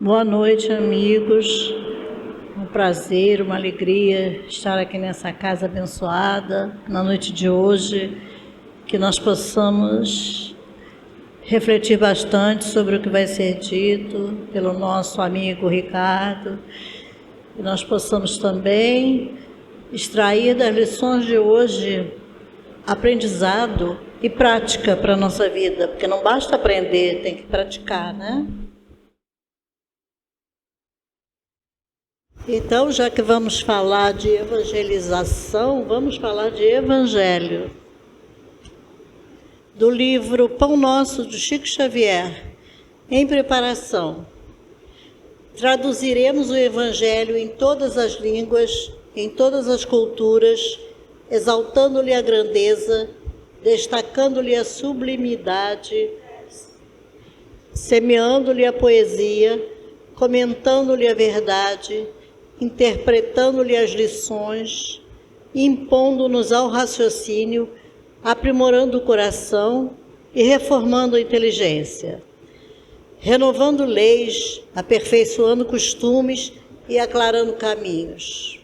Boa noite, amigos. Um prazer, uma alegria estar aqui nessa casa abençoada na noite de hoje, que nós possamos refletir bastante sobre o que vai ser dito pelo nosso amigo Ricardo, que nós possamos também extrair das lições de hoje aprendizado e prática para a nossa vida, porque não basta aprender, tem que praticar, né? Então, já que vamos falar de evangelização, vamos falar de evangelho. Do livro Pão Nosso, de Chico Xavier, em preparação. Traduziremos o evangelho em todas as línguas, em todas as culturas, exaltando-lhe a grandeza, destacando-lhe a sublimidade, semeando-lhe a poesia, comentando-lhe a verdade, interpretando-lhe as lições, impondo-nos ao raciocínio, aprimorando o coração e reformando a inteligência, renovando leis, aperfeiçoando costumes e aclarando caminhos.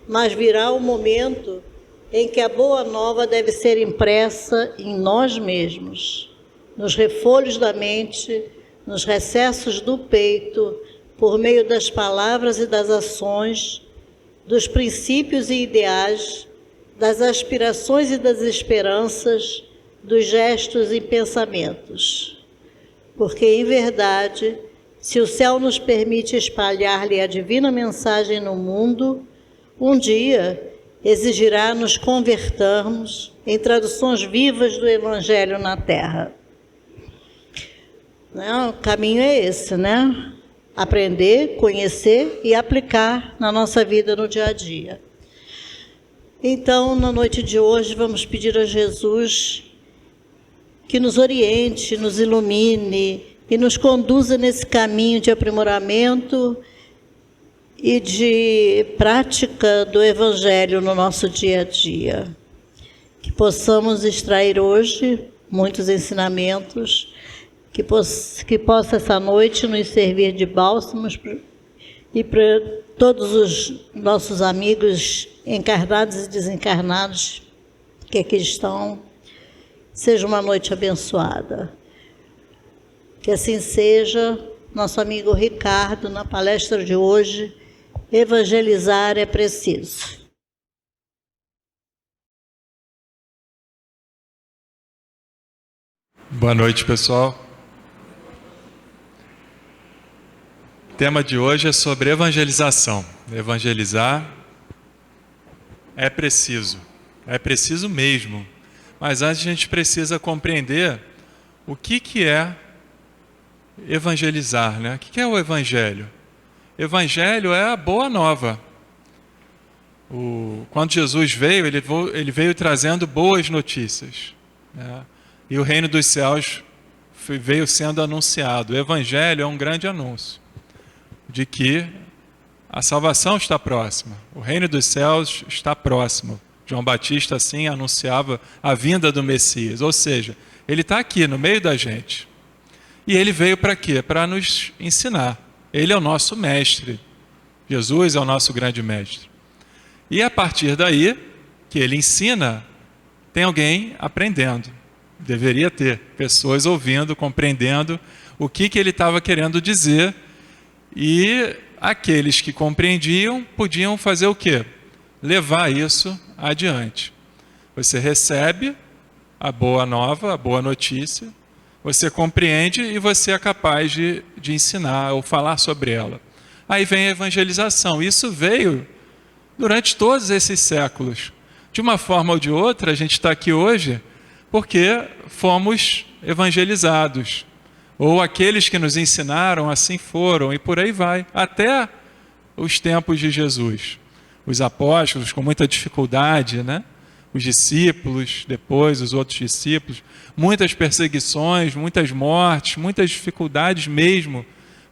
Mas virá o momento em que a boa nova deve ser impressa em nós mesmos, nos refolhos da mente, nos recessos do peito, por meio das palavras e das ações, dos princípios e ideais, das aspirações e das esperanças, dos gestos e pensamentos. Porque, em verdade, se o céu nos permite espalhar-lhe a divina mensagem no mundo, um dia exigirá nos convertermos em traduções vivas do Evangelho na Terra. O caminho é esse, né? Aprender, conhecer e aplicar na nossa vida no dia a dia. Então, na noite de hoje, vamos pedir a Jesus que nos oriente, nos ilumine e nos conduza nesse caminho de aprimoramento e de prática do Evangelho no nosso dia a dia. Que possamos extrair hoje muitos ensinamentos, que possa essa noite nos servir de bálsamos e para todos os nossos amigos encarnados e desencarnados que aqui estão, seja uma noite abençoada. Que assim seja. Nosso amigo Ricardo, na palestra de hoje, evangelizar é preciso. Boa noite, pessoal. O tema de hoje é sobre evangelização. Evangelizar é preciso mesmo. Mas antes a gente precisa compreender o que é evangelizar, né? O que é o evangelho? Evangelho é a boa nova. Quando Jesus veio, ele veio trazendo boas notícias, né? E o reino dos céus veio sendo anunciado. O evangelho é um grande anúncio de que a salvação está próxima, o reino dos céus está próximo. João Batista assim anunciava a vinda do Messias, ou seja, ele está aqui no meio da gente. E ele veio para quê? Para nos ensinar. Ele é o nosso mestre. Jesus é o nosso grande mestre. E a partir daí, que ele ensina, tem alguém aprendendo. Deveria ter pessoas ouvindo, compreendendo o que ele estava querendo dizer. E aqueles que compreendiam podiam fazer o quê? Levar isso adiante. Você recebe a boa nova, a boa notícia, você compreende e você é capaz de ensinar ou falar sobre ela. Aí vem a evangelização. Isso veio durante todos esses séculos. De uma forma ou de outra, a gente está aqui hoje porque fomos evangelizados. Ou aqueles que nos ensinaram assim foram, e por aí vai, até os tempos de Jesus. Os apóstolos com muita dificuldade, né? Os discípulos, depois os outros discípulos, muitas perseguições, muitas mortes, muitas dificuldades mesmo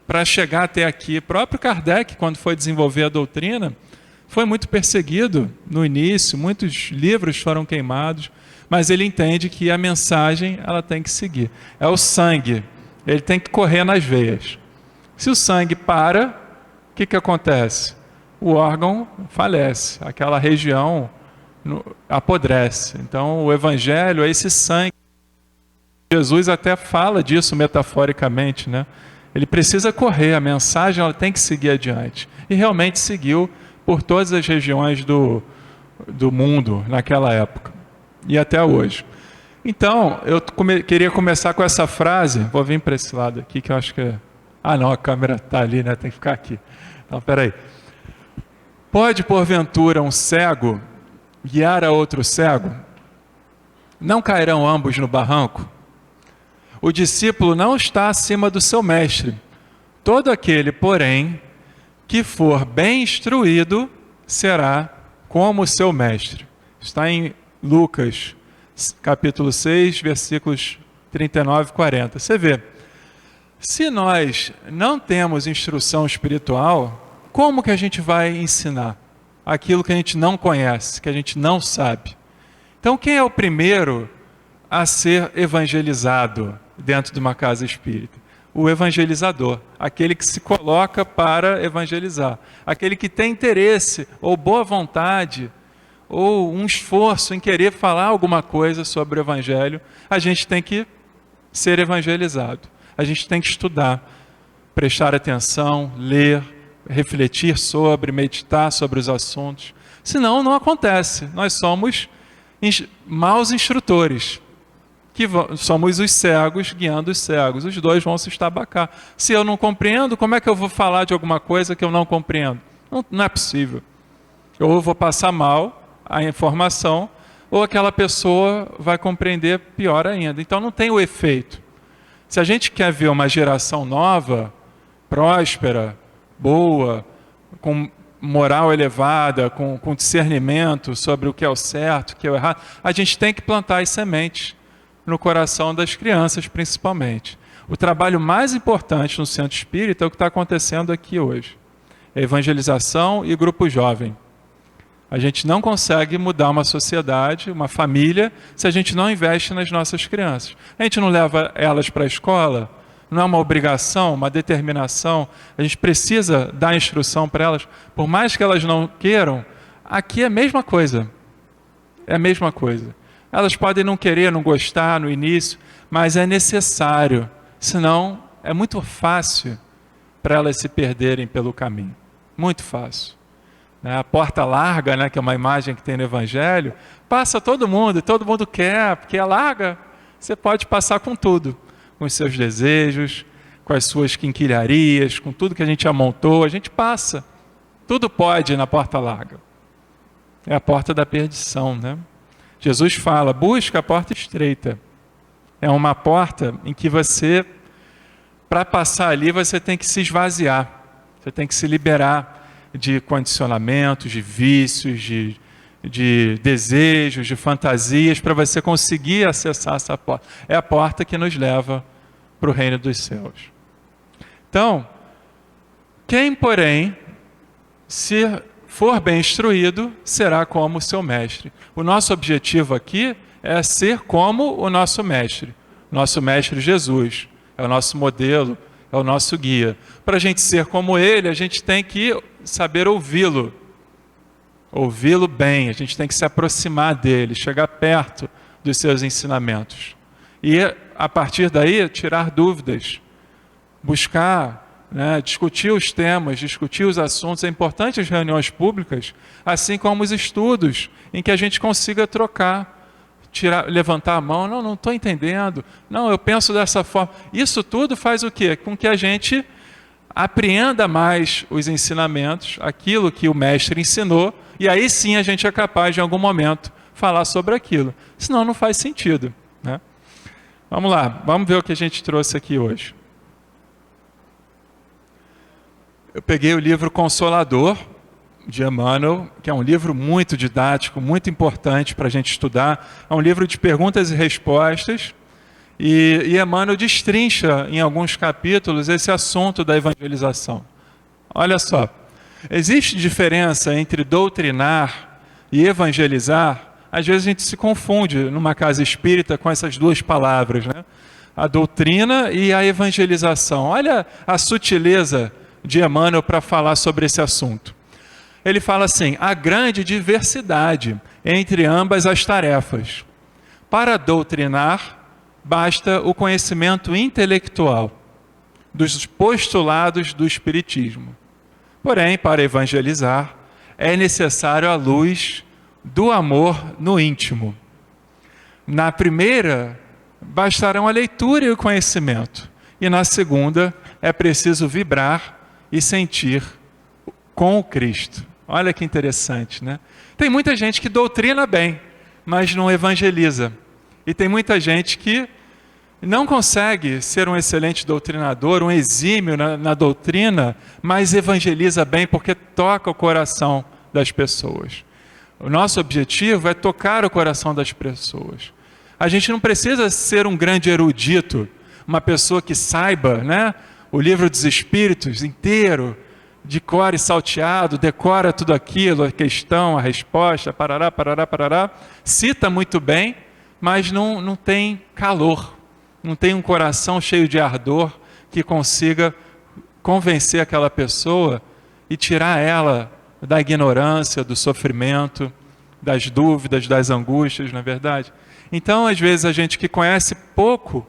para chegar até aqui. O próprio Kardec, quando foi desenvolver a doutrina, foi muito perseguido no início, muitos livros foram queimados, mas ele entende que a mensagem ela tem que seguir. É o sangue, ele tem que correr nas veias. Se o sangue para, o que acontece? O órgão falece, aquela região apodrece. Então, o evangelho é esse sangue. Jesus até fala disso metaforicamente, né? Ele precisa correr, a mensagem ela tem que seguir adiante. E realmente seguiu por todas as regiões do mundo naquela época e até hoje. Então, eu queria começar com essa frase. Vou vir para esse lado aqui que eu acho que é... Ah, não, a câmera está ali, né? Tem que ficar aqui. Então, peraí. Pode, porventura, um cego guiar a outro cego? Não cairão ambos no barranco? O discípulo não está acima do seu mestre. Todo aquele, porém, que for bem instruído, será como o seu mestre. Está em Lucas, capítulo 6, versículos 39 e 40. Você vê, se nós não temos instrução espiritual, como que a gente vai ensinar aquilo que a gente não conhece, que a gente não sabe? Então, quem é o primeiro a ser evangelizado dentro de uma casa espírita? O evangelizador, aquele que se coloca para evangelizar, aquele que tem interesse ou boa vontade ou um esforço em querer falar alguma coisa sobre o evangelho. A gente tem que ser evangelizado, a gente tem que estudar, prestar atenção, ler, refletir sobre, meditar sobre os assuntos, senão não acontece. Nós somos maus instrutores, que somos os cegos guiando os cegos, os dois vão se estabacar. Se eu não compreendo, como é que eu vou falar de alguma coisa que eu não compreendo? Não é possível. Ou eu vou passar mal a informação, ou aquela pessoa vai compreender pior ainda. Então não tem o efeito. Se a gente quer ver uma geração nova, próspera, boa, com moral elevada, com discernimento sobre o que é o certo, o que é o errado, a gente tem que plantar as sementes no coração das crianças, principalmente. O trabalho mais importante no centro espírita é o que está acontecendo aqui hoje. É evangelização e grupo jovem. A gente não consegue mudar uma sociedade, uma família, se a gente não investe nas nossas crianças. A gente não leva elas para a escola, não é uma obrigação, uma determinação. A gente precisa dar instrução para elas, por mais que elas não queiram. Aqui é a mesma coisa. É a mesma coisa. Elas podem não querer, não gostar no início, mas é necessário. Senão, é muito fácil para elas se perderem pelo caminho. Muito fácil. A porta larga, né, que é uma imagem que tem no Evangelho, passa todo mundo quer, porque é larga, você pode passar com tudo, com os seus desejos, com as suas quinquilharias, com tudo que a gente amontou, a gente passa. Tudo pode na porta larga. É a porta da perdição, né? Jesus fala, busca a porta estreita. É uma porta em que você, para passar ali, você tem que se esvaziar, você tem que se liberar de condicionamentos, de vícios, de desejos, de fantasias, para você conseguir acessar essa porta. É a porta que nos leva para o reino dos céus. Então, quem, porém, se for bem instruído, será como o seu mestre. O nosso objetivo aqui é ser como o nosso mestre Jesus, é o nosso modelo, é o nosso guia. Para a gente ser como ele, a gente tem que saber ouvi-lo bem, a gente tem que se aproximar dele, chegar perto dos seus ensinamentos. E, a partir daí, tirar dúvidas, buscar, né, discutir os temas, discutir os assuntos. É importante as reuniões públicas, assim como os estudos, em que a gente consiga trocar, levantar a mão, não estou entendendo, não, eu penso dessa forma. Isso tudo faz o quê? Com que a gente apreenda mais os ensinamentos, aquilo que o mestre ensinou, e aí sim a gente é capaz de, em algum momento, falar sobre aquilo. Senão não faz sentido, né? Vamos lá, vamos ver o que a gente trouxe aqui hoje. Eu peguei o livro Consolador, de Emmanuel, que é um livro muito didático, muito importante para a gente estudar. É um livro de perguntas e respostas, e Emmanuel destrincha em alguns capítulos esse assunto da evangelização. Olha só, existe diferença entre doutrinar e evangelizar? Às vezes a gente se confunde numa casa espírita com essas duas palavras, né? a doutrina e a evangelização. Olha a sutileza de Emmanuel para falar sobre esse assunto. Ele fala assim: há grande diversidade entre ambas as tarefas. Para doutrinar, basta o conhecimento intelectual dos postulados do Espiritismo. Porém, para evangelizar, é necessário a luz do amor no íntimo. Na primeira, bastarão a leitura e o conhecimento. E na segunda, é preciso vibrar e sentir com o Cristo. Olha que interessante, né? Tem muita gente que doutrina bem, mas não evangeliza. E tem muita gente que não consegue ser um excelente doutrinador, um exímio na doutrina, mas evangeliza bem porque toca o coração das pessoas. O nosso objetivo é tocar o coração das pessoas. A gente não precisa ser um grande erudito, uma pessoa que saiba, né, o livro dos Espíritos inteiro, de cor e salteado, decora tudo aquilo, a questão, a resposta, parará, parará, parará, cita muito bem, mas não tem calor, não tem um coração cheio de ardor que consiga convencer aquela pessoa e tirar ela da ignorância, do sofrimento, das dúvidas, das angústias, não é verdade? Então, às vezes, a gente que conhece pouco,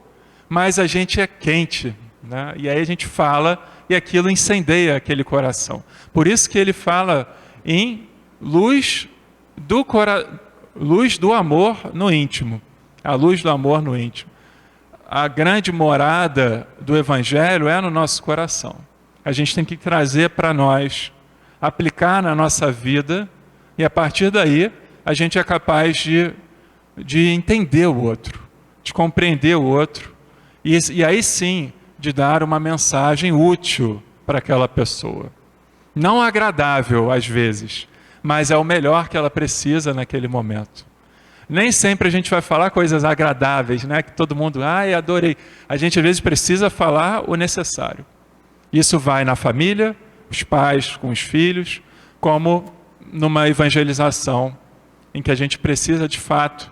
mas a gente é quente, né? E aí a gente fala e aquilo incendeia aquele coração. Por isso que ele fala em luz do amor no íntimo. A luz do amor no íntimo. A grande morada do Evangelho é no nosso coração. A gente tem que trazer para nós, aplicar na nossa vida, e a partir daí a gente é capaz de entender o outro, de compreender o outro, e aí sim de dar uma mensagem útil para aquela pessoa. Não agradável às vezes, mas é o melhor que ela precisa naquele momento. Nem sempre a gente vai falar coisas agradáveis, né? Que todo mundo, ai, adorei. A gente às vezes precisa falar o necessário. Isso vai na família, os pais com os filhos, como numa evangelização, em que a gente precisa de fato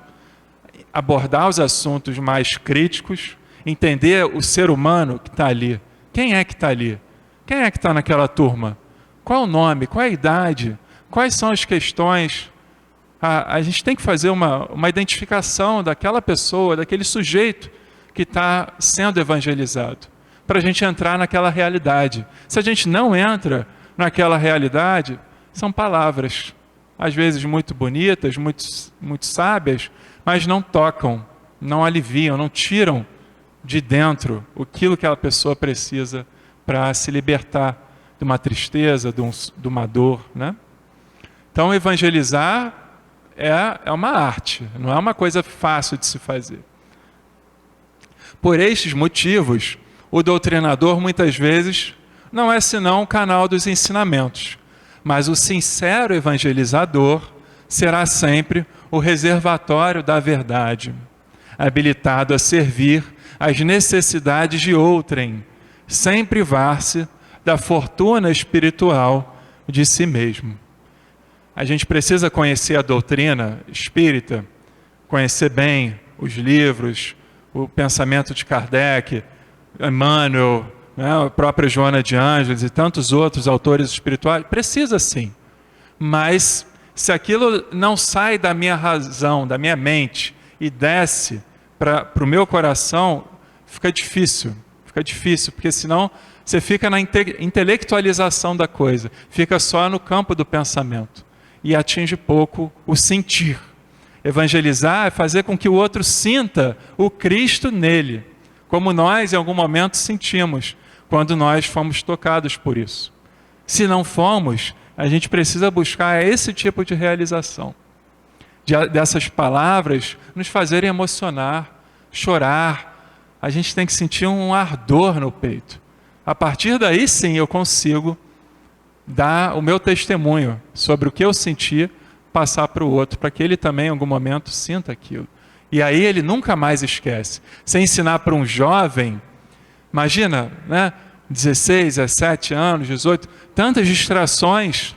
abordar os assuntos mais críticos, entender o ser humano que está ali. Quem é que está ali? Quem é que está naquela turma? Qual o nome? Qual a idade? Quais são as questões? A gente tem que fazer uma identificação daquela pessoa, daquele sujeito que está sendo evangelizado, para a gente entrar naquela realidade. Se a gente não entra naquela realidade, são palavras, às vezes muito bonitas, muito sábias, mas não tocam, não aliviam, não tiram de dentro aquilo que aquela pessoa precisa para se libertar de uma tristeza, de uma dor, né? Então, evangelizar é uma arte, não é uma coisa fácil de se fazer. Por estes motivos, o doutrinador muitas vezes não é senão um canal dos ensinamentos, mas o sincero evangelizador será sempre o reservatório da verdade, habilitado a servir às necessidades de outrem, sem privar-se da fortuna espiritual de si mesmo. A gente precisa conhecer a doutrina espírita, conhecer bem os livros, o pensamento de Kardec, Emmanuel, né, a própria Joana de Ângeles e tantos outros autores espirituais. Precisa sim, mas se aquilo não sai da minha razão, da minha mente e desce para o meu coração, fica difícil, porque senão você fica na intelectualização da coisa, fica só no campo do pensamento e atinge pouco o sentir. Evangelizar é fazer com que o outro sinta o Cristo nele, como nós em algum momento sentimos, quando nós fomos tocados por isso. Se não fomos, a gente precisa buscar esse tipo de realização, dessas palavras nos fazerem emocionar, chorar. A gente tem que sentir um ardor no peito. A partir daí sim eu consigo dar o meu testemunho sobre o que eu senti, passar para o outro, para que ele também em algum momento sinta aquilo. E aí ele nunca mais esquece. Se ensinar para um jovem, imagina, né, 16, 17 anos, 18, tantas distrações,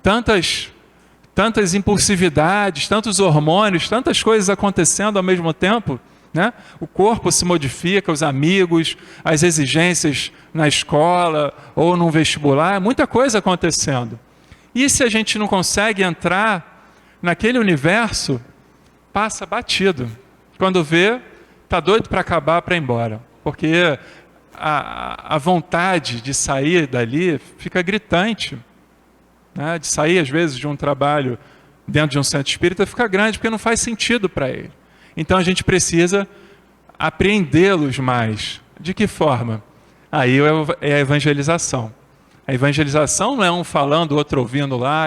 tantas impulsividades, tantos hormônios, tantas coisas acontecendo ao mesmo tempo, né? O corpo se modifica, os amigos, as exigências na escola ou no vestibular, muita coisa acontecendo. E se a gente não consegue entrar naquele universo, passa batido. Quando vê, está doido para acabar, para ir embora. Porque a vontade de sair dali fica gritante, né? De sair, às vezes, de um trabalho dentro de um centro espírita fica grande, porque não faz sentido para ele. Então a gente precisa apreendê-los mais. De que forma? Aí é a evangelização. A evangelização não é um falando, outro ouvindo lá.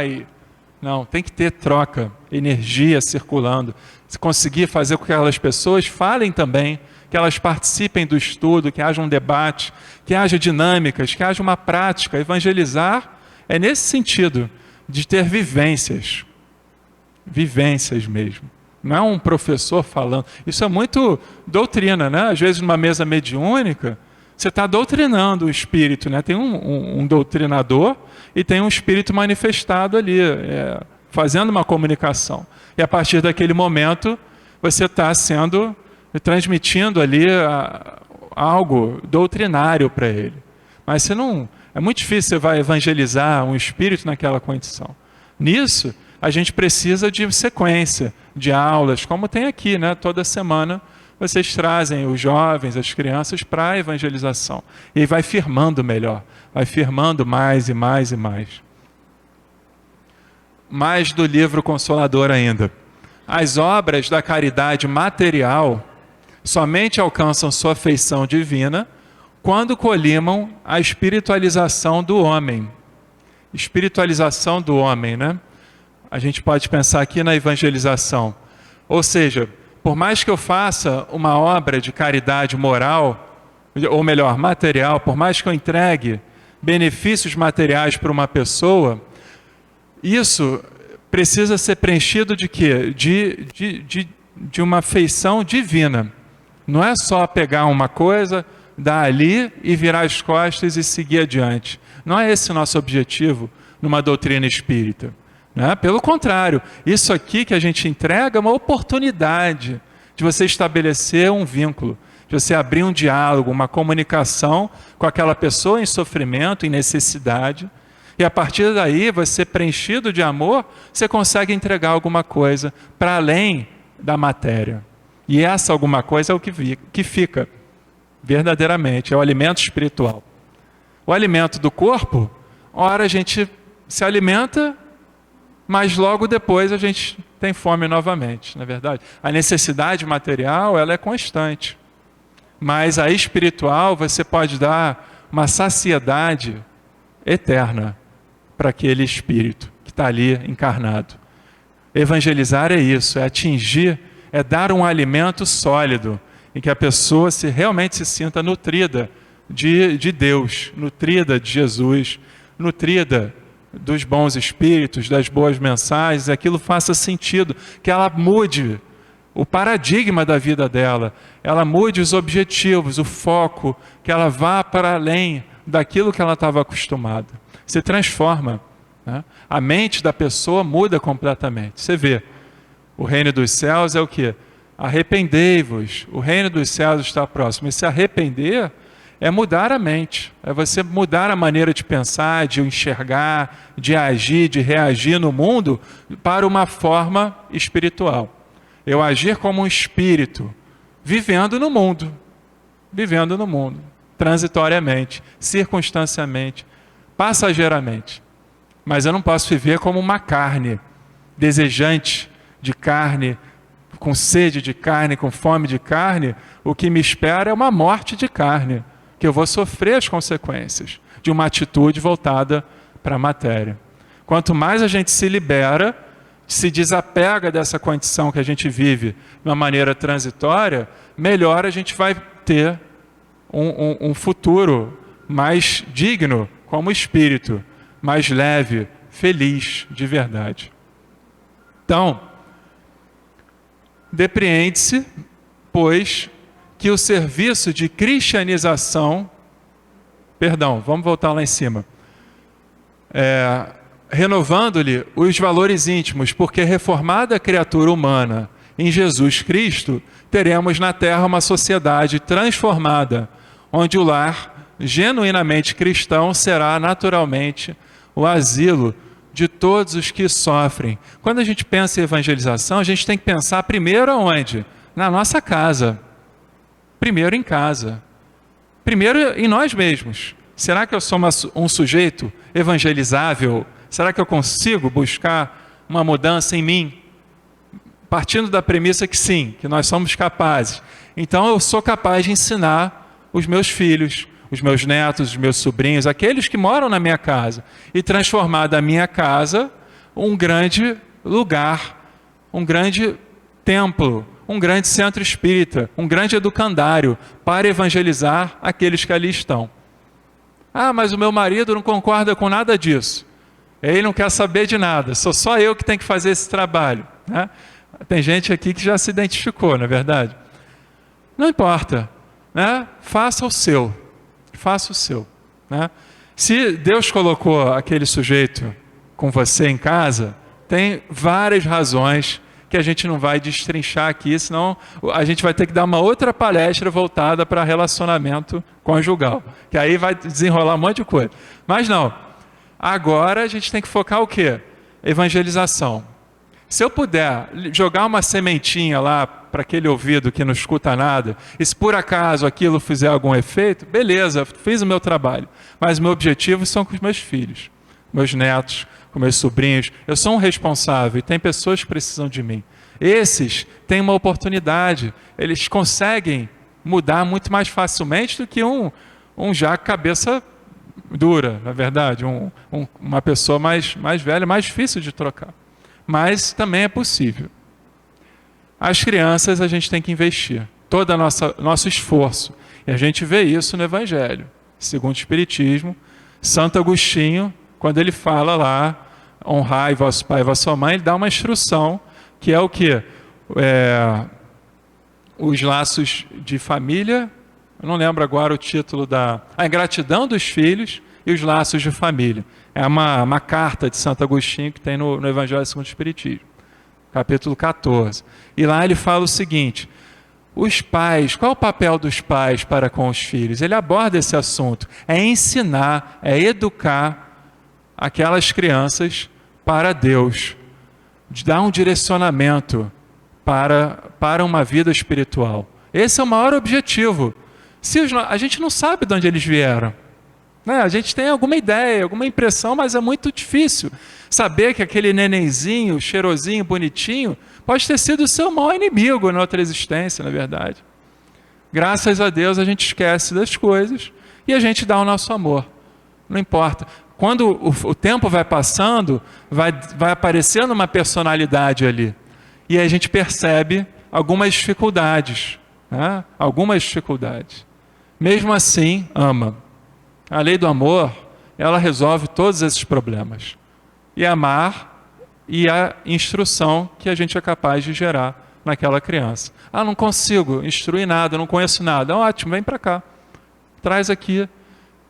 Não, tem que ter troca, energia circulando. Se conseguir fazer com que aquelas pessoas falem também, que elas participem do estudo, que haja um debate, que haja dinâmicas, que haja uma prática. Evangelizar é nesse sentido, de ter vivências. Vivências mesmo. Não é um professor falando. Isso é muito doutrina, né? Às vezes numa mesa mediúnica, você está doutrinando o espírito, né? Tem um doutrinador e tem um espírito manifestado ali, fazendo uma comunicação. E a partir daquele momento, você está transmitindo ali algo doutrinário para ele. Mas você não... É muito difícil você vai evangelizar um espírito naquela condição. Nisso, a gente precisa de sequência, de aulas, como tem aqui, né? Toda semana vocês trazem os jovens, as crianças para a evangelização. E aí vai firmando melhor, vai firmando mais e mais e mais. Mais do livro Consolador ainda. As obras da caridade material somente alcançam sua feição divina quando colimam a espiritualização do homem. Espiritualização do homem, né? A gente pode pensar aqui na evangelização. Ou seja, por mais que eu faça uma obra de caridade moral, ou melhor, material, por mais que eu entregue benefícios materiais para uma pessoa, isso precisa ser preenchido de quê? De uma feição divina. Não é só pegar uma coisa, dar ali e virar as costas e seguir adiante. Não é esse o nosso objetivo numa doutrina espírita. Né? Pelo contrário, isso aqui que a gente entrega é uma oportunidade de você estabelecer um vínculo, de você abrir um diálogo, uma comunicação com aquela pessoa em sofrimento, em necessidade, e a partir daí, você preenchido de amor, você consegue entregar alguma coisa para além da matéria. E essa alguma coisa é o que fica, verdadeiramente, é o alimento espiritual. O alimento do corpo, ora a gente se alimenta, mas logo depois a gente tem fome novamente, não é verdade? A necessidade material, ela é constante. Mas a espiritual, você pode dar uma saciedade eterna para aquele espírito que está ali encarnado. Evangelizar é isso, é atingir, é dar um alimento sólido, em que a pessoa realmente se sinta nutrida de Deus, nutrida de Jesus, nutrida dos bons espíritos, das boas mensagens, aquilo faça sentido, que ela mude o paradigma da vida dela, ela mude os objetivos, o foco, que ela vá para além daquilo que ela estava acostumada. Se transforma, né? A mente da pessoa muda completamente. Você vê, o reino dos céus é o quê? Arrependei-vos, o reino dos céus está próximo. E se arrepender é mudar a mente, é você mudar a maneira de pensar, de enxergar, de agir, de reagir no mundo para uma forma espiritual. Eu agir como um espírito, vivendo no mundo, transitoriamente, circunstancialmente, passageiramente. Mas eu não posso viver como uma carne, desejante de carne, com sede de carne, com fome de carne. O que me espera é uma morte de carne, que eu vou sofrer as consequências de uma atitude voltada para a matéria. Quanto mais a gente se libera, se desapega dessa condição que a gente vive de uma maneira transitória, melhor a gente vai ter um futuro mais digno como espírito, mais leve, feliz de verdade. Então, depreende-se, pois, que o serviço de cristianização, vamos voltar lá em cima, renovando-lhe os valores íntimos, porque reformada criatura humana em Jesus Cristo, teremos na Terra uma sociedade transformada, onde o lar genuinamente cristão será naturalmente o asilo de todos os que sofrem. Quando a gente pensa em evangelização, a gente tem que pensar primeiro aonde? Na nossa casa. Primeiro em casa. Primeiro em nós mesmos. Será que eu sou um sujeito evangelizável? Será que eu consigo buscar uma mudança em mim? Partindo da premissa que sim, que nós somos capazes. Então eu sou capaz de ensinar os meus filhos, os meus netos, os meus sobrinhos, aqueles que moram na minha casa, e transformar da minha casa um grande lugar, um grande templo, um grande centro espírita, um grande educandário para evangelizar aqueles que ali estão. Ah, mas o meu marido não concorda com nada disso. Ele não quer saber de nada, sou só eu que tenho que fazer esse trabalho, né? Tem gente aqui que já se identificou, não é verdade? Não importa, né? Faça o seu. Faça o seu, né? Se Deus colocou aquele sujeito com você em casa, tem várias razões que a gente não vai destrinchar aqui, senão a gente vai ter que dar uma outra palestra voltada para relacionamento conjugal, que aí vai desenrolar um monte de coisa. Mas não, agora a gente tem que focar o quê? Evangelização. Se eu puder jogar uma sementinha lá para aquele ouvido que não escuta nada, e se por acaso aquilo fizer algum efeito, beleza, fiz o meu trabalho. Mas o meu objetivo são com os meus filhos, meus netos, com meus sobrinhos. Eu sou um responsável e tem pessoas que precisam de mim. Esses têm uma oportunidade, eles conseguem mudar muito mais facilmente do que um já cabeça dura, na verdade, uma pessoa mais velha, mais difícil de trocar. Mas também é possível. As crianças a gente tem que investir, todo nosso esforço. E a gente vê isso no Evangelho. Segundo o Espiritismo, Santo Agostinho, quando ele fala lá, honrai vosso pai e vossa mãe, ele dá uma instrução, que é o quê? Os laços de família, eu não lembro agora o título a ingratidão dos filhos e os laços de família. É uma carta de Santo Agostinho que tem no Evangelho segundo o Espiritismo, capítulo 14. E lá ele fala o seguinte: os pais, qual é o papel dos pais para com os filhos? Ele aborda esse assunto, é ensinar, é educar aquelas crianças para Deus, de dar um direcionamento para uma vida espiritual. Esse é o maior objetivo. A gente não sabe de onde eles vieram. A gente tem alguma ideia, alguma impressão, mas é muito difícil saber que aquele nenenzinho, cheirosinho, bonitinho, pode ter sido o seu maior inimigo na outra existência, na verdade. Graças a Deus a gente esquece das coisas e a gente dá o nosso amor. Não importa. Quando o tempo vai passando, vai aparecendo uma personalidade ali. E aí a gente percebe algumas dificuldades. Né? Algumas dificuldades. Mesmo assim, ama. A lei do amor, ela resolve todos esses problemas. E amar e a instrução que a gente é capaz de gerar naquela criança. Ah, não consigo instruir nada, não conheço nada. Ótimo, vem para cá. Traz aqui.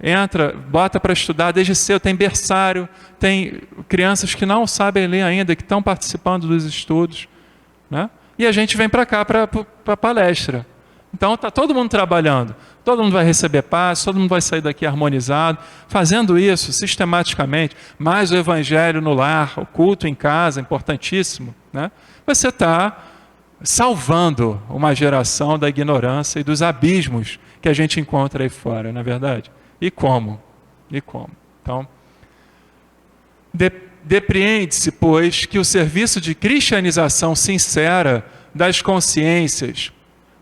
Entra, bota para estudar desde cedo. Tem berçário, tem crianças que não sabem ler ainda, que estão participando dos estudos. Né? E a gente vem para cá para a palestra. Então está todo mundo trabalhando, todo mundo vai receber paz, todo mundo vai sair daqui harmonizado, fazendo isso sistematicamente, mais o evangelho no lar, o culto em casa, importantíssimo, né? Você está salvando uma geração da ignorância e dos abismos que a gente encontra aí fora, não é verdade? E como? E como? Então, depreende-se, pois, que o serviço de cristianização sincera das consciências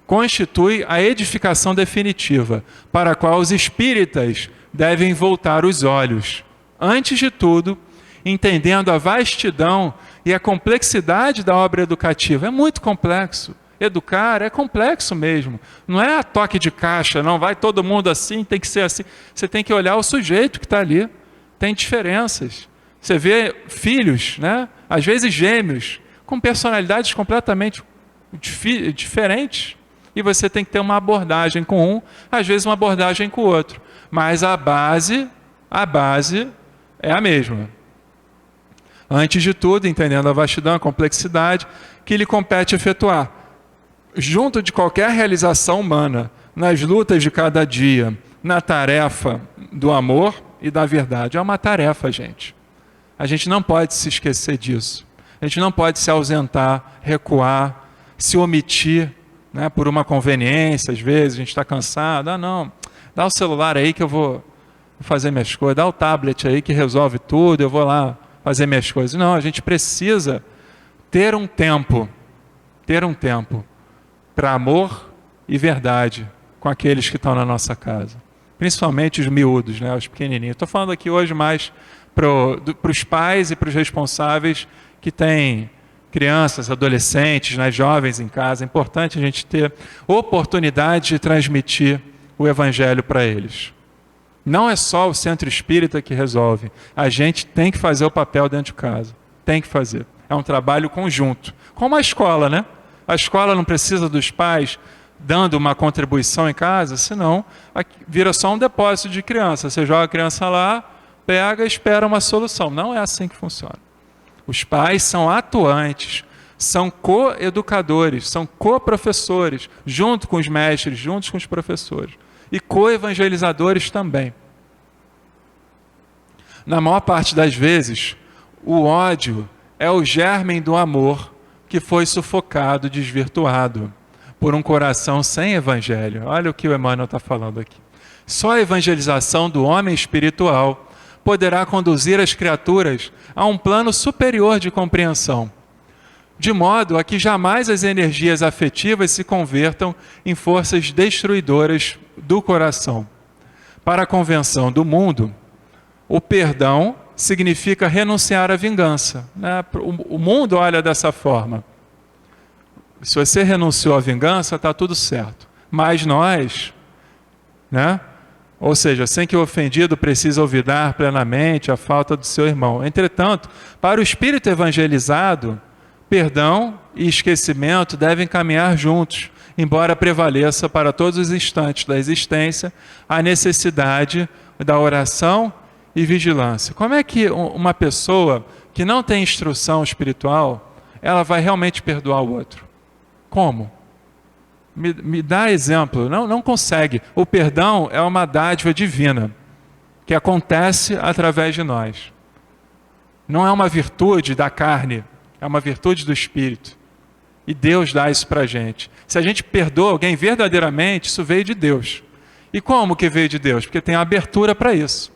constitui a edificação definitiva, para a qual os espíritas devem voltar os olhos. Antes de tudo, entendendo a vastidão e a complexidade da obra educativa. É muito complexo. Educar é complexo mesmo. Não é a toque de caixa, não vai todo mundo assim, tem que ser assim. Você tem que olhar o sujeito que está ali. Tem diferenças. Você vê filhos, né? Às vezes gêmeos, com personalidades completamente diferentes. E você tem que ter uma abordagem com um, às vezes uma abordagem com o outro. Mas a base é a mesma. Antes de tudo, entendendo a vastidão, a complexidade que lhe compete efetuar. Junto de qualquer realização humana, nas lutas de cada dia, na tarefa do amor e da verdade. É uma tarefa, gente. A gente não pode se esquecer disso. A gente não pode se ausentar, recuar, se omitir, né, por uma conveniência. Às vezes a gente está cansado. Não, dá o celular aí que eu vou fazer minhas coisas. Dá o tablet aí que resolve tudo, eu vou lá fazer minhas coisas. Não, a gente precisa ter um tempo para amor e verdade com aqueles que estão na nossa casa. Principalmente os miúdos, né, os pequenininhos. Estou falando aqui hoje mais para os pais e para os responsáveis que têm crianças, adolescentes, né, jovens em casa. É importante a gente ter oportunidade de transmitir o Evangelho para eles. Não é só o centro espírita que resolve. A gente tem que fazer o papel dentro de casa. Tem que fazer. É um trabalho conjunto. Como a escola, né? A escola não precisa dos pais dando uma contribuição em casa, senão vira só um depósito de criança. Você joga a criança lá, pega e espera uma solução. Não é assim que funciona. Os pais são atuantes, são co-educadores, são co-professores, junto com os mestres, juntos com os professores. E co-evangelizadores também. Na maior parte das vezes, o ódio é o germe do amor que foi sufocado, desvirtuado por um coração sem evangelho. Olha o que o Emmanuel está falando aqui. Só a evangelização do homem espiritual poderá conduzir as criaturas a um plano superior de compreensão, de modo a que jamais as energias afetivas se convertam em forças destruidoras do coração. Para a convenção do mundo, o perdão significa renunciar à vingança, né? O mundo olha dessa forma. Se você renunciou à vingança, está tudo certo. Mas nós, né? Ou seja, sem que o ofendido precise olvidar plenamente a falta do seu irmão. Entretanto, para o espírito evangelizado, perdão e esquecimento devem caminhar juntos, embora prevaleça para todos os instantes da existência a necessidade da oração e vigilância. Como é que uma pessoa que não tem instrução espiritual, ela vai realmente perdoar o outro? Como? Me dá exemplo. Não consegue. O perdão é uma dádiva divina que acontece através de nós. Não é uma virtude da carne, é uma virtude do Espírito. E Deus dá isso para a gente. Se a gente perdoa alguém verdadeiramente, isso veio de Deus. E como que veio de Deus? Porque tem abertura para isso.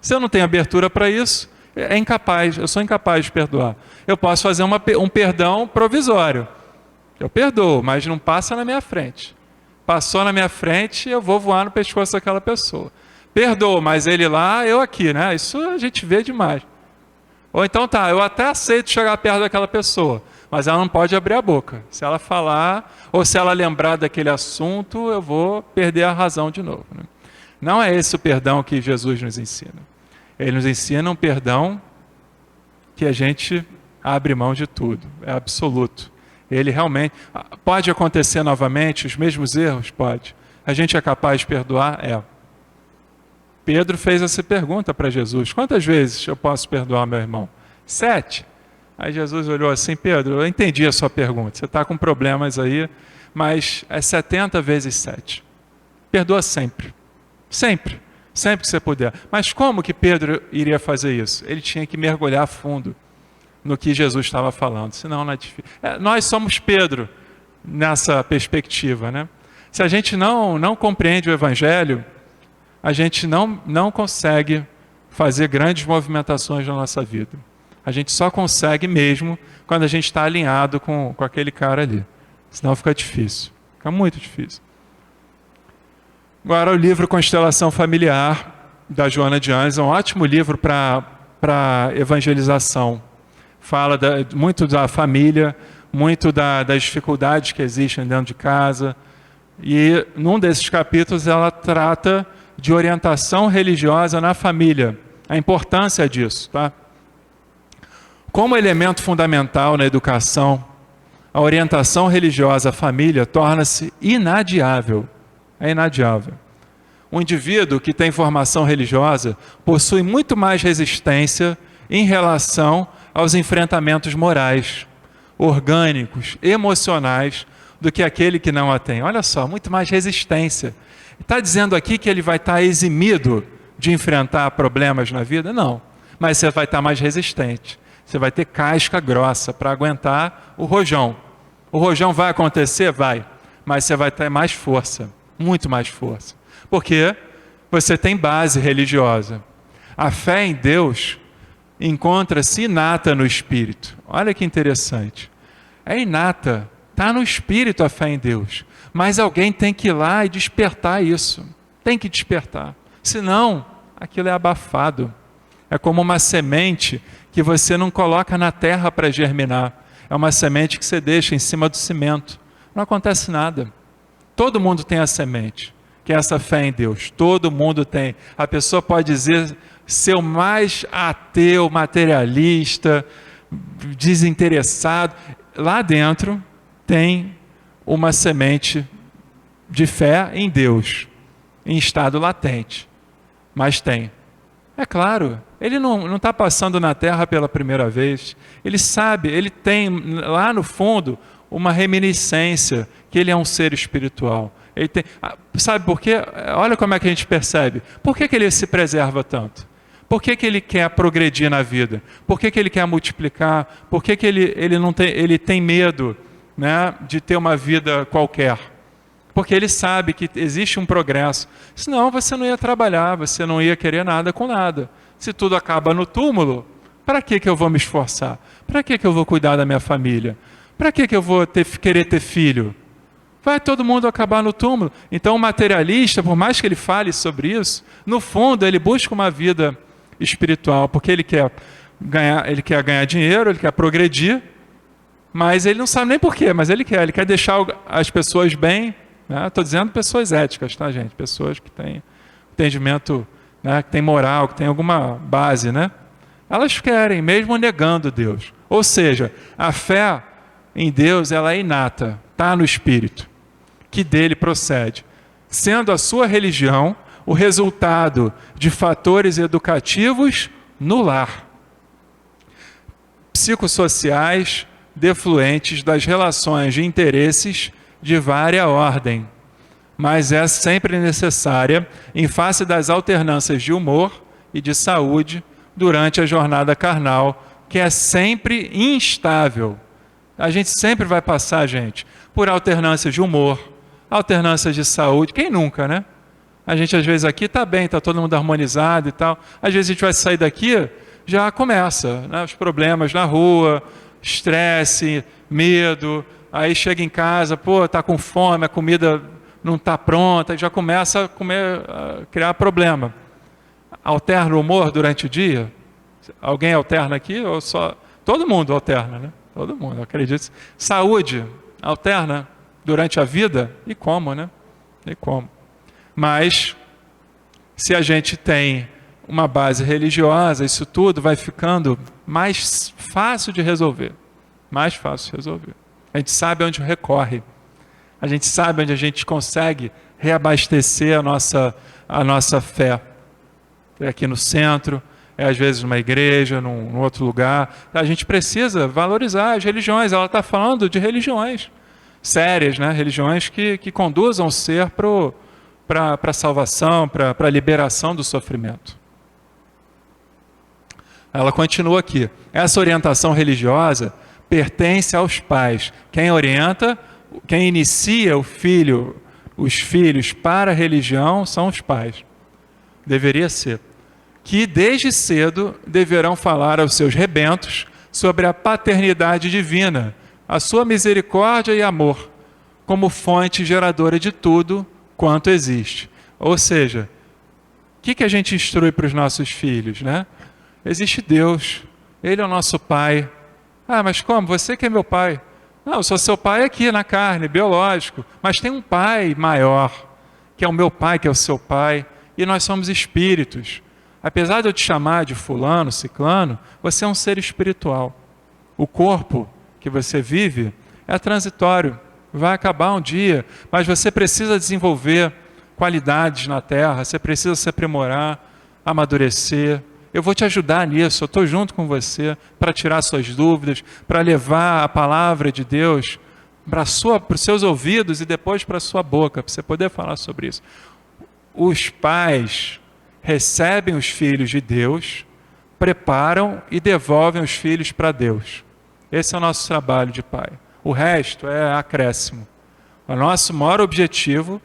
Se eu não tenho abertura para isso, eu sou incapaz de perdoar. Eu posso fazer um perdão provisório. Eu perdoo, mas não passa na minha frente. Passou na minha frente, eu vou voar no pescoço daquela pessoa. Perdoo, mas ele lá, eu aqui, né? Isso a gente vê demais. Ou então tá, eu até aceito chegar perto daquela pessoa, mas ela não pode abrir a boca. Se ela falar, ou se ela lembrar daquele assunto, eu vou perder a razão de novo, né? Não é esse o perdão que Jesus nos ensina. Ele nos ensina um perdão que a gente abre mão de tudo, é absoluto. Ele realmente... Pode acontecer novamente os mesmos erros? Pode. A gente é capaz de perdoar? É. Pedro fez essa pergunta para Jesus: quantas vezes eu posso perdoar meu irmão? 7. Aí Jesus olhou assim: Pedro, eu entendi a sua pergunta, você está com problemas aí, mas é 70 vezes 7. Perdoa sempre. Sempre. Sempre que você puder. Mas como que Pedro iria fazer isso? Ele tinha que mergulhar fundo no que Jesus estava falando, senão não é difícil. Nós somos Pedro nessa perspectiva, né? Se a gente não compreende o Evangelho, a gente não consegue fazer grandes movimentações na nossa vida. A gente só consegue mesmo quando a gente está alinhado com aquele cara ali. Senão fica difícil, fica muito difícil. Agora o livro Constelação Familiar, da Joana de Ângeles, é um ótimo livro para evangelização. Fala muito da família, muito das dificuldades que existem dentro de casa. E num desses capítulos ela trata de orientação religiosa na família, a importância disso, tá? Como elemento fundamental na educação, a orientação religiosa à família torna-se inadiável. É inadiável. O indivíduo que tem formação religiosa possui muito mais resistência em relação aos enfrentamentos morais, orgânicos, emocionais, do que aquele que não a tem. Olha só, muito mais resistência. Está dizendo aqui que ele vai estar eximido de enfrentar problemas na vida? Não. Mas você vai estar mais resistente. Você vai ter casca grossa para aguentar o rojão. O rojão vai acontecer? Vai. Mas você vai ter mais força, muito mais força. Porque você tem base religiosa. A fé em Deus encontra-se inata no Espírito. Olha que interessante. É inata, está no Espírito a fé em Deus. Mas alguém tem que ir lá e despertar isso. Tem que despertar. Senão, aquilo é abafado. É como uma semente que você não coloca na terra para germinar. É uma semente que você deixa em cima do cimento. Não acontece nada. Todo mundo tem a semente, que é essa fé em Deus. Todo mundo tem. A pessoa pode dizer ser o mais ateu, materialista, desinteressado. Lá dentro tem uma semente de fé em Deus, em estado latente. Mas tem. É claro, ele não está passando na terra pela primeira vez. Ele sabe, ele tem lá no fundo uma reminiscência que ele é um ser espiritual. Ele tem, sabe por quê? Olha como é que a gente percebe. Por que ele se preserva tanto? Por que ele quer progredir na vida? Por que ele quer multiplicar? Por que ele tem medo, né, de ter uma vida qualquer? Porque ele sabe que existe um progresso. Senão você não ia trabalhar, você não ia querer nada com nada. Se tudo acaba no túmulo, para que eu vou me esforçar? Para que eu vou cuidar da minha família? Para que eu vou querer ter filho? Vai todo mundo acabar no túmulo. Então o materialista, por mais que ele fale sobre isso, no fundo ele busca uma vida espiritual, porque ele quer ganhar dinheiro, ele quer progredir, mas ele não sabe nem por quê, mas ele quer deixar as pessoas bem. Estou dizendo pessoas éticas, tá, gente? Pessoas que têm entendimento, né, que têm moral, que têm alguma base, né? Elas querem, mesmo negando Deus. Ou seja, a fé em Deus, ela é inata, está no Espírito, que dele procede, sendo a sua religião o resultado de fatores educativos no lar, psicossociais, defluentes das relações de interesses de vária ordem, mas é sempre necessária em face das alternâncias de humor e de saúde durante a jornada carnal, que é sempre instável. A gente sempre vai passar, gente, por alternâncias de humor, alternâncias de saúde. Quem nunca, né? A gente às vezes aqui está bem, está todo mundo harmonizado e tal. Às vezes a gente vai sair daqui, já começa, né, os problemas na rua, estresse, medo. Aí chega em casa, está com fome, a comida não está pronta, já começa a criar problema. Alterna o humor durante o dia? Alguém alterna aqui? Ou só? Todo mundo alterna, né? Todo mundo, acredito. Saúde, alterna durante a vida? E como, né? E como? Mas, se a gente tem uma base religiosa, isso tudo vai ficando mais fácil de resolver. Mais fácil de resolver. A gente sabe onde recorre. A gente sabe onde a gente consegue reabastecer a nossa fé. É aqui no centro, é às vezes numa igreja, num outro lugar. A gente precisa valorizar as religiões. Ela está falando de religiões sérias, né? Religiões que conduzam o ser para a salvação, para a liberação do sofrimento. Ela continua aqui. Essa orientação religiosa pertence aos pais. Quem orienta, quem inicia os filhos para a religião são os pais. Deveria ser. Que desde cedo deverão falar aos seus rebentos sobre a paternidade divina, a sua misericórdia e amor, como fonte geradora de tudo quanto existe. Ou seja, o que a gente instrui para os nossos filhos, né? Existe Deus, Ele é o nosso Pai. Ah, mas como? Você que é meu pai. Não, eu sou seu pai aqui na carne, biológico. Mas tem um pai maior, que é o meu pai, que é o seu pai. E nós somos espíritos. Apesar de eu te chamar de fulano, ciclano, você é um ser espiritual. O corpo que você vive é transitório. Vai acabar um dia. Mas você precisa desenvolver qualidades na terra. Você precisa se aprimorar, amadurecer. eu vou te ajudar nisso, eu estou junto com você para tirar suas dúvidas, para levar a palavra de Deus para os seus ouvidos e depois para a sua boca, para você poder falar sobre isso. Os pais recebem os filhos de Deus, preparam e devolvem os filhos para Deus. Esse é o nosso trabalho de pai. O resto é acréscimo. O nosso maior objetivo,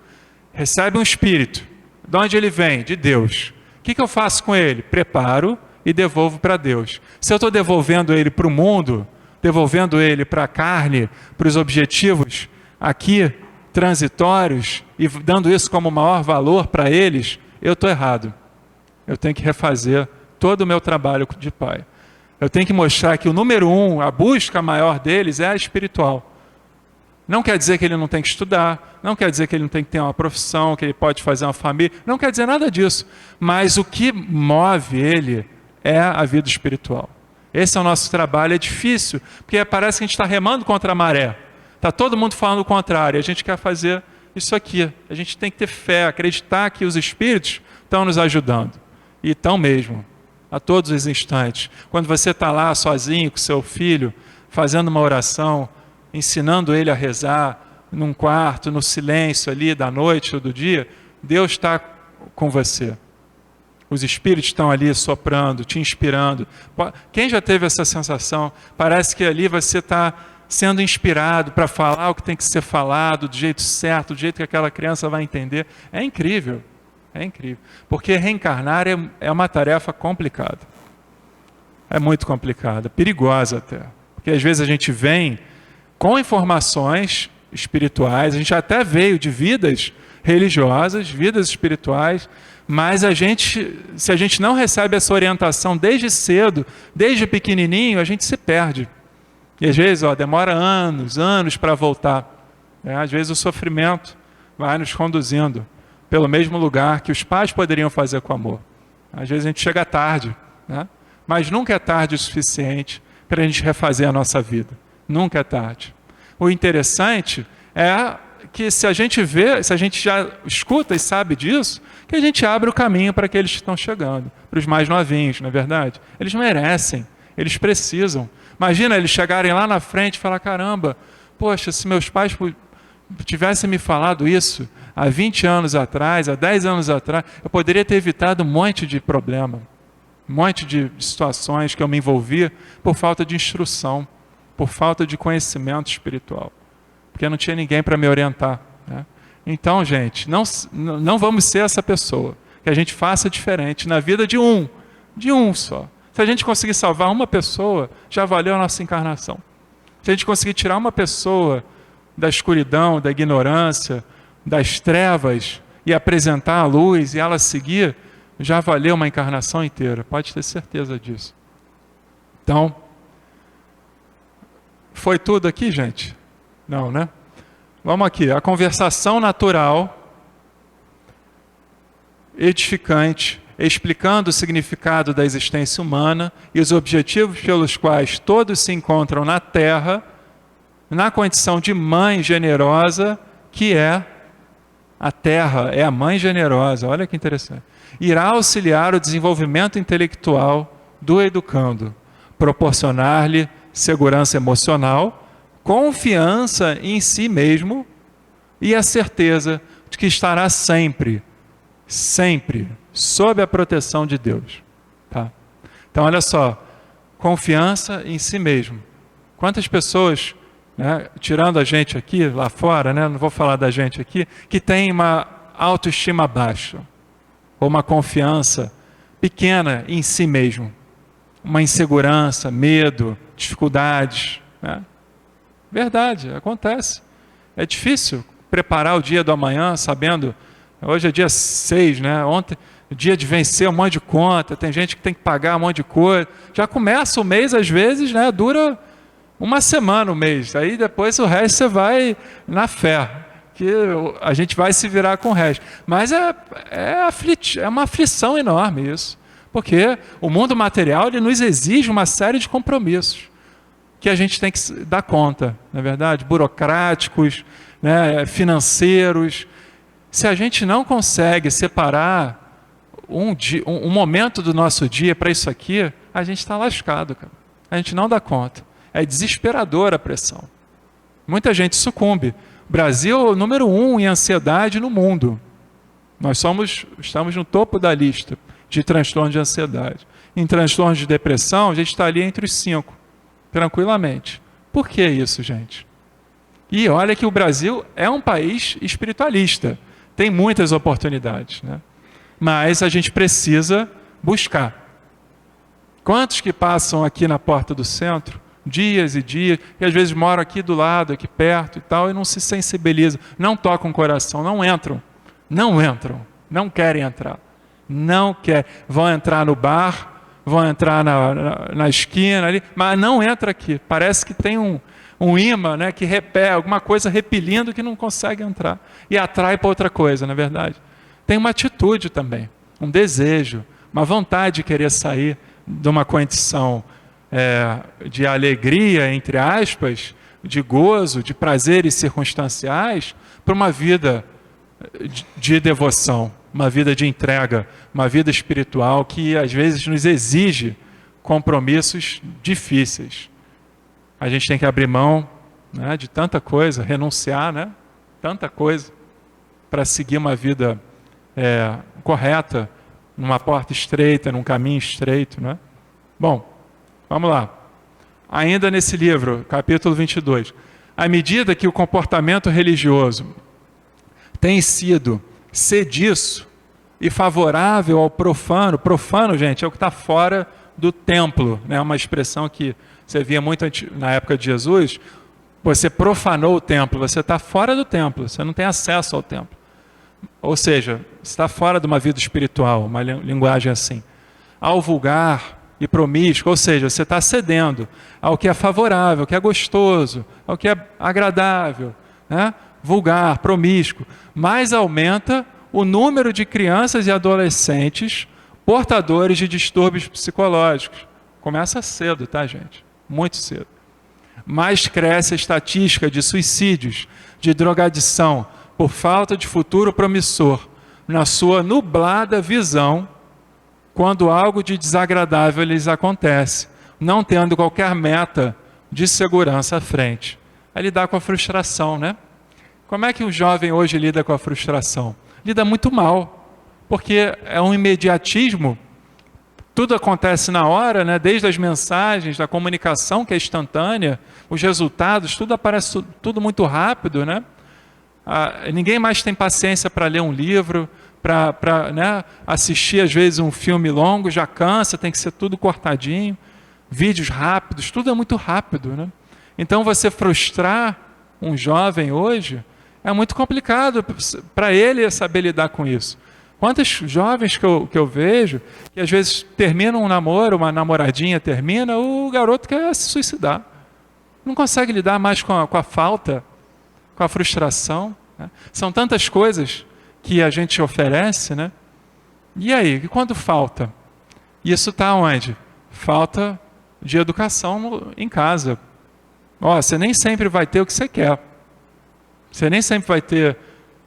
recebe um espírito. De onde ele vem? De Deus. O que eu faço com ele? Preparo e devolvo para Deus. Se eu estou devolvendo ele para o mundo, devolvendo ele para a carne, para os objetivos aqui, transitórios, e dando isso como maior valor para eles, eu estou errado. Eu tenho que refazer todo o meu trabalho de pai. Eu tenho que mostrar que o número 1, a busca maior deles é a espiritual. Não quer dizer que ele não tem que estudar, não quer dizer que ele não tem que ter uma profissão, que ele pode fazer uma família, não quer dizer nada disso. Mas o que move ele é a vida espiritual. Esse é o nosso trabalho, é difícil, porque parece que a gente está remando contra a maré. Está todo mundo falando o contrário, a gente quer fazer isso aqui. A gente tem que ter fé, acreditar que os espíritos estão nos ajudando. E estão mesmo, a todos os instantes. Quando você está lá sozinho com seu filho, fazendo uma oração, ensinando ele a rezar num quarto, no silêncio ali da noite ou do dia, Deus está com você. Os espíritos estão ali soprando, te inspirando. Quem já teve essa sensação? Parece que ali você está sendo inspirado para falar o que tem que ser falado, do jeito certo, do jeito que aquela criança vai entender. É incrível, porque reencarnar é uma tarefa complicada. É muito complicada, perigosa até. Porque às vezes a gente vem com informações espirituais, a gente até veio de vidas religiosas, vidas espirituais, mas se a gente não recebe essa orientação desde cedo, desde pequenininho, a gente se perde. E às vezes demora anos para voltar. Às vezes o sofrimento vai nos conduzindo pelo mesmo lugar que os pais poderiam fazer com amor. Às vezes a gente chega tarde, mas nunca é tarde o suficiente para a gente refazer a nossa vida. Nunca é tarde. O interessante é que se a gente já escuta e sabe disso, que a gente abre o caminho para aqueles que estão chegando, para os mais novinhos, não é verdade? Eles merecem, eles precisam. Imagina eles chegarem lá na frente e falar, caramba, poxa, se meus pais tivessem me falado isso há 20 anos atrás, há 10 anos atrás, eu poderia ter evitado um monte de problema, um monte de situações que eu me envolvi por falta de instrução, por falta de conhecimento espiritual, porque não tinha ninguém para me orientar. Então, gente, não vamos ser essa pessoa, que a gente faça diferente na vida de um só. Se a gente conseguir salvar uma pessoa, já valeu a nossa encarnação. Se a gente conseguir tirar uma pessoa da escuridão, da ignorância, das trevas, e apresentar a luz, e ela seguir, já valeu uma encarnação inteira, pode ter certeza disso. Então, foi tudo aqui, gente? Não, né? Vamos aqui, a conversação natural, edificante, explicando o significado da existência humana e os objetivos pelos quais todos se encontram na Terra, na condição de mãe generosa, que é a Terra, é a mãe generosa, olha que interessante. Irá auxiliar o desenvolvimento intelectual do educando, proporcionar-lhe segurança emocional, confiança em si mesmo e a certeza de que estará sempre sob a proteção de Deus. Tá? Então, olha só, confiança em si mesmo. Quantas pessoas, tirando a gente aqui, lá fora, não vou falar da gente aqui, que tem uma autoestima baixa, ou uma confiança pequena em si mesmo, uma insegurança, medo, dificuldades. Verdade, acontece. É difícil preparar o dia do amanhã sabendo, hoje é dia 6, ontem, dia de vencer um monte de conta, tem gente que tem que pagar um monte de coisa, já começa o mês às vezes, dura uma semana o mês, aí depois o resto você vai na fé, que a gente vai se virar com o resto. Mas é uma aflição enorme isso, porque o mundo material ele nos exige uma série de compromissos que a gente tem que dar conta, não é verdade? Burocráticos, financeiros. Se a gente não consegue separar um momento do nosso dia para isso aqui, a gente está lascado, cara. A gente não dá conta. É desesperadora a pressão. Muita gente sucumbe. O Brasil é o número 1 em ansiedade no mundo. Nós estamos no topo da lista de transtorno de ansiedade. Em transtorno de depressão, a gente está ali entre os 5, tranquilamente. Por que isso, gente? E olha que o Brasil é um país espiritualista. Tem muitas oportunidades, né? Mas a gente precisa buscar. Quantos que passam aqui na porta do centro, dias e dias, e às vezes moram aqui do lado, aqui perto e tal, e não se sensibilizam, não tocam o coração, não entram, não querem entrar, não querem. Vão entrar no bar, vão entrar na esquina ali, mas não entra aqui. Parece que tem um imã, né, que repele, alguma coisa repelindo que não consegue entrar. E atrai para outra coisa, na verdade. Tem uma atitude também, um desejo, uma vontade de querer sair de uma condição de alegria, entre aspas, de gozo, de prazeres circunstanciais, para uma vida de devoção, uma vida de entrega, uma vida espiritual que às vezes nos exige compromissos difíceis. A gente tem que abrir mão, né, de tanta coisa, renunciar, né, tanta coisa, para seguir uma vida correta, numa porta estreita, num caminho estreito, né? Bom, vamos lá. Ainda nesse livro, capítulo 22. À medida que o comportamento religioso tem sido sediço e favorável ao profano, profano, gente, é o que está fora do templo, né? Uma expressão que você via muito na época de Jesus. Você profanou o templo, você está fora do templo, você não tem acesso ao templo. Ou seja, você está fora de uma vida espiritual, uma linguagem assim. Ao vulgar e promíscuo, ou seja, você está cedendo ao que é favorável, ao que é gostoso, ao que é agradável, né? Vulgar, promíscuo, mas aumenta o número de crianças e adolescentes portadores de distúrbios psicológicos. Começa cedo, tá, gente? Muito cedo. Mais cresce a estatística de suicídios, de drogadição, por falta de futuro promissor, na sua nublada visão, quando algo de desagradável lhes acontece, não tendo qualquer meta de segurança à frente. É lidar com a frustração, né? Como é que o jovem hoje lida com a frustração? Lida muito mal, porque é um imediatismo, tudo acontece na hora, né? Desde as mensagens, da comunicação que é instantânea, os resultados, tudo aparece tudo muito rápido, né? Ninguém mais tem paciência para ler um livro, para né, assistir às vezes um filme longo, já cansa, tem que ser tudo cortadinho, vídeos rápidos, tudo é muito rápido, né? Então você frustrar um jovem hoje é muito complicado para ele saber lidar com isso. Quantos jovens que eu vejo que às vezes terminam um namoro, uma namoradinha termina, o garoto quer se suicidar, não consegue lidar mais com a falta, com a frustração, né? São tantas coisas que a gente oferece, né? E aí, e quando falta? Isso está onde? Falta de educação em casa. Você nem sempre vai ter o que você quer. Você nem sempre vai ter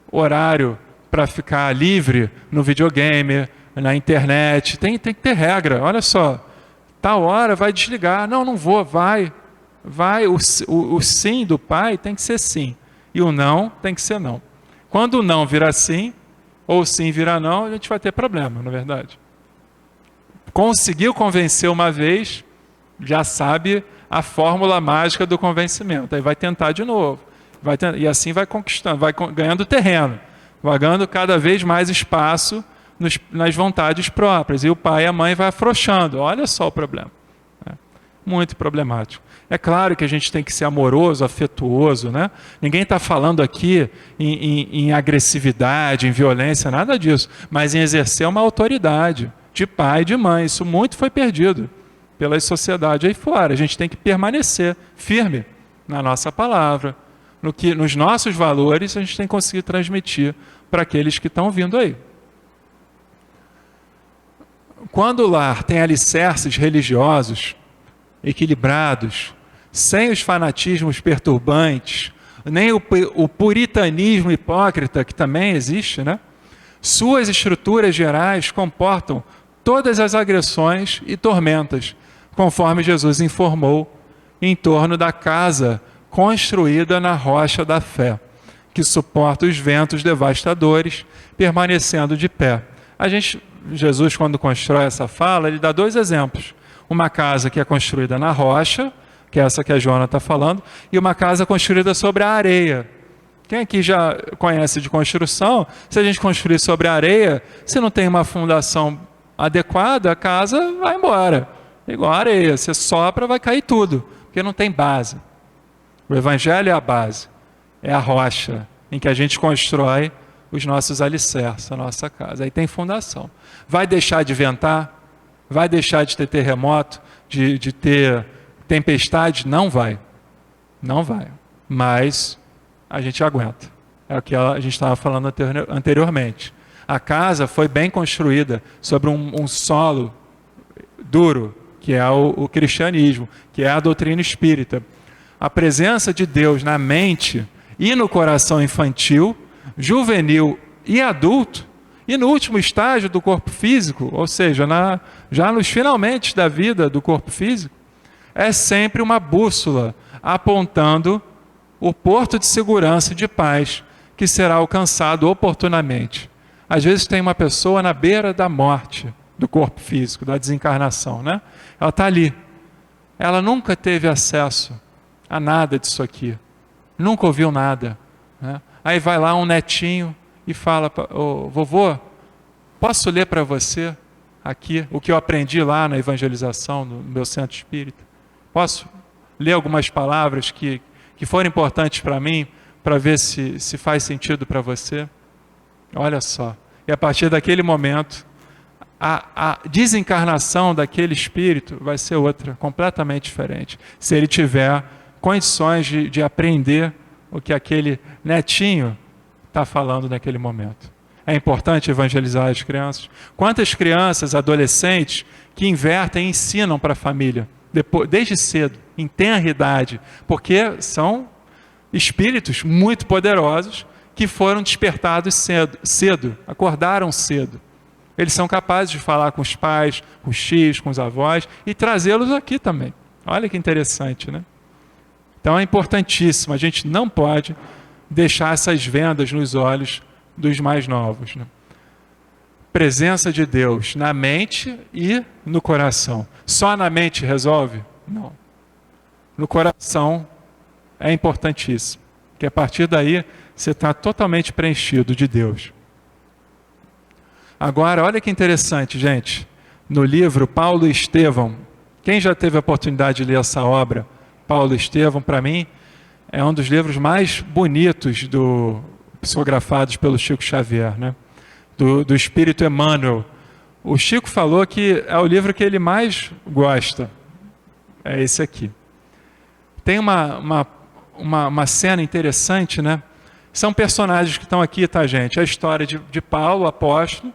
horário para ficar livre no videogame, na internet. Tem que ter regra. Olha só, tal hora vai desligar. Não vou, vai. O sim do pai tem que ser sim. E o não tem que ser não. Quando o não virar sim, ou o sim virar não, a gente vai ter problema, na verdade. Conseguiu convencer uma vez, já sabe a fórmula mágica do convencimento. Aí vai tentar de novo. E assim vai conquistando, vai ganhando terreno, vai ganhando cada vez mais espaço nas vontades próprias. E o pai e a mãe vai afrouxando. Olha só o problema. Muito problemático. É claro que a gente tem que ser amoroso, afetuoso, né? Ninguém está falando aqui em agressividade, em violência, nada disso. Mas em exercer uma autoridade de pai e de mãe. Isso muito foi perdido pela sociedade aí fora. A gente tem que permanecer firme na nossa palavra. Nos nossos valores, a gente tem que conseguir transmitir para aqueles que estão vindo aí. Quando o lar tem alicerces religiosos equilibrados, sem os fanatismos perturbantes, nem o puritanismo hipócrita, que também existe, né? Suas estruturas gerais comportam todas as agressões e tormentas, conforme Jesus informou, em torno da casa construída na rocha da fé, que suporta os ventos devastadores, permanecendo de pé. Jesus, quando constrói essa fala, ele dá 2 exemplos. Uma casa que é construída na rocha, que é essa que a Joana está falando, e uma casa construída sobre a areia. Quem aqui já conhece de construção? Se a gente construir sobre a areia, se não tem uma fundação adequada, a casa vai embora. Igual a areia, você sopra, vai cair tudo, porque não tem base. O Evangelho é a base, é a rocha em que a gente constrói os nossos alicerces, a nossa casa. Aí tem fundação. Vai deixar de ventar? Vai deixar de ter terremoto? De ter tempestade? Não vai. Não vai. Mas a gente aguenta. É o que a gente estava falando anteriormente. A casa foi bem construída sobre um solo duro, que é o cristianismo, que é a doutrina espírita. A presença de Deus na mente e no coração infantil, juvenil e adulto, e no último estágio do corpo físico, ou seja, já nos finalmente da vida do corpo físico, é sempre uma bússola apontando o porto de segurança e de paz que será alcançado oportunamente. Às vezes tem uma pessoa na beira da morte do corpo físico, da desencarnação, né? Ela está ali. Ela nunca teve acesso a nada disso aqui. Nunca ouviu nada, né? Aí vai lá um netinho e fala: vovô, posso ler para você aqui o que eu aprendi lá na evangelização, no meu centro espírita? Posso ler algumas palavras que foram importantes para mim, para ver se faz sentido para você? Olha só. E a partir daquele momento, a desencarnação daquele espírito vai ser outra, completamente diferente. Se ele tiver condições de aprender o que aquele netinho está falando naquele momento. É importante evangelizar as crianças. Quantas crianças, adolescentes, que invertem e ensinam para a família, desde cedo, em tenra idade, porque são espíritos muito poderosos que foram despertados cedo, acordaram cedo. Eles são capazes de falar com os pais, com os tios, com os avós e trazê-los aqui também. Olha que interessante, né? Então é importantíssimo, a gente não pode deixar essas vendas nos olhos dos mais novos, né? Presença de Deus na mente e no coração. Só na mente resolve? Não. No coração é importantíssimo, porque a partir daí você está totalmente preenchido de Deus. Agora, olha que interessante, gente. No livro Paulo e Estevão, quem já teve a oportunidade de ler essa obra, Paulo e Estevão, para mim, é um dos livros mais bonitos psicografados pelo Chico Xavier, né? Do Espírito Emmanuel. O Chico falou que é o livro que ele mais gosta. É esse aqui. Tem uma cena interessante, né? São personagens que estão aqui, tá, gente? A história de Paulo, apóstolo,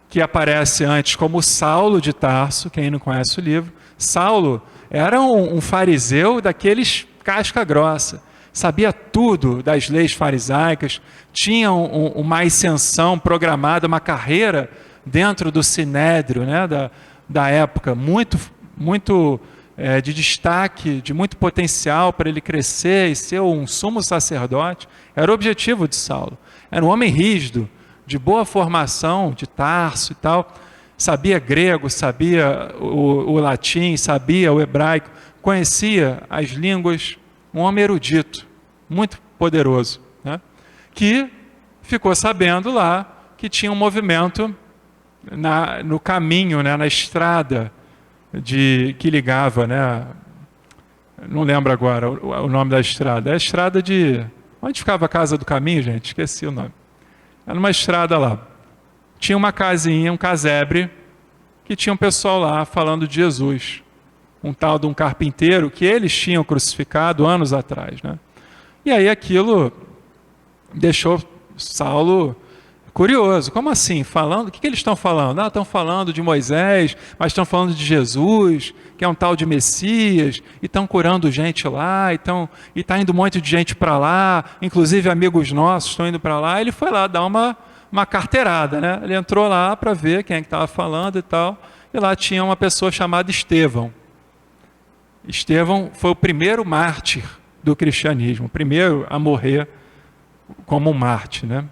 que aparece antes como Saulo de Tarso, quem não conhece o livro. Saulo era um fariseu daqueles casca grossa, sabia tudo das leis farisaicas, tinha uma ascensão programada, uma carreira dentro do sinédrio, né, da época, muito de destaque, de muito potencial para ele crescer e ser um sumo sacerdote. Era o objetivo de Saulo. Era um homem rígido, de boa formação, de Tarso e tal, sabia grego, sabia o latim, sabia o hebraico, conhecia as línguas, um homem erudito, muito poderoso, né? Que ficou sabendo lá que tinha um movimento no caminho, né, na estrada que ligava, né? Não lembro agora o nome da estrada. É a estrada de... Onde ficava a Casa do Caminho, gente? Esqueci o nome. Era uma estrada lá. Tinha uma casinha, um casebre, que tinha um pessoal lá falando de Jesus. Um tal de um carpinteiro que eles tinham crucificado anos atrás, né? E aí aquilo deixou Saulo curioso. Como assim? Falando? O que eles estão falando? Ah, estão falando de Moisés, mas estão falando de Jesus, que é um tal de Messias, e estão curando gente lá, e está indo um monte de gente para lá, inclusive amigos nossos estão indo para lá. Ele foi lá dar uma uma carteirada, né? Ele entrou lá para ver quem é que estava falando e tal, e lá tinha uma pessoa chamada Estevão. Estevão foi o primeiro mártir do cristianismo, o primeiro a morrer como um mártir, né?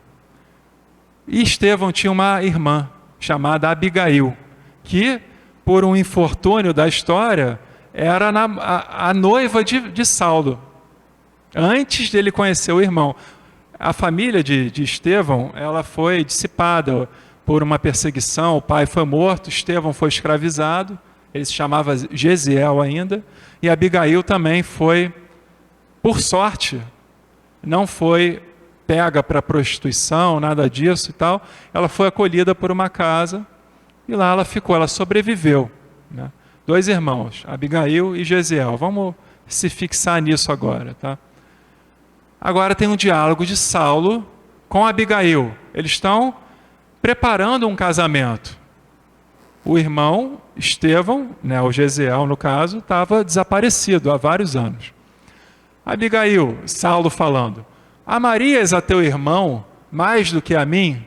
E Estevão tinha uma irmã chamada Abigail, que, por um infortúnio da história, era a noiva de Saulo, antes dele conhecer o irmão. A família de Estevão, ela foi dissipada por uma perseguição, o pai foi morto, Estevão foi escravizado, ele se chamava Gesiel ainda, e Abigail também foi, por sorte, não foi pega para prostituição, nada disso e tal, ela foi acolhida por uma casa, e lá ela ficou, ela sobreviveu, né? 2 irmãos, Abigail e Gesiel. Vamos se fixar nisso agora, tá? Agora tem um diálogo de Saulo com Abigail. Eles estão preparando um casamento. O irmão Estevão, né, o Gesiel no caso, estava desaparecido há vários anos. Abigail, Saulo falando: amarias a teu irmão mais do que a mim?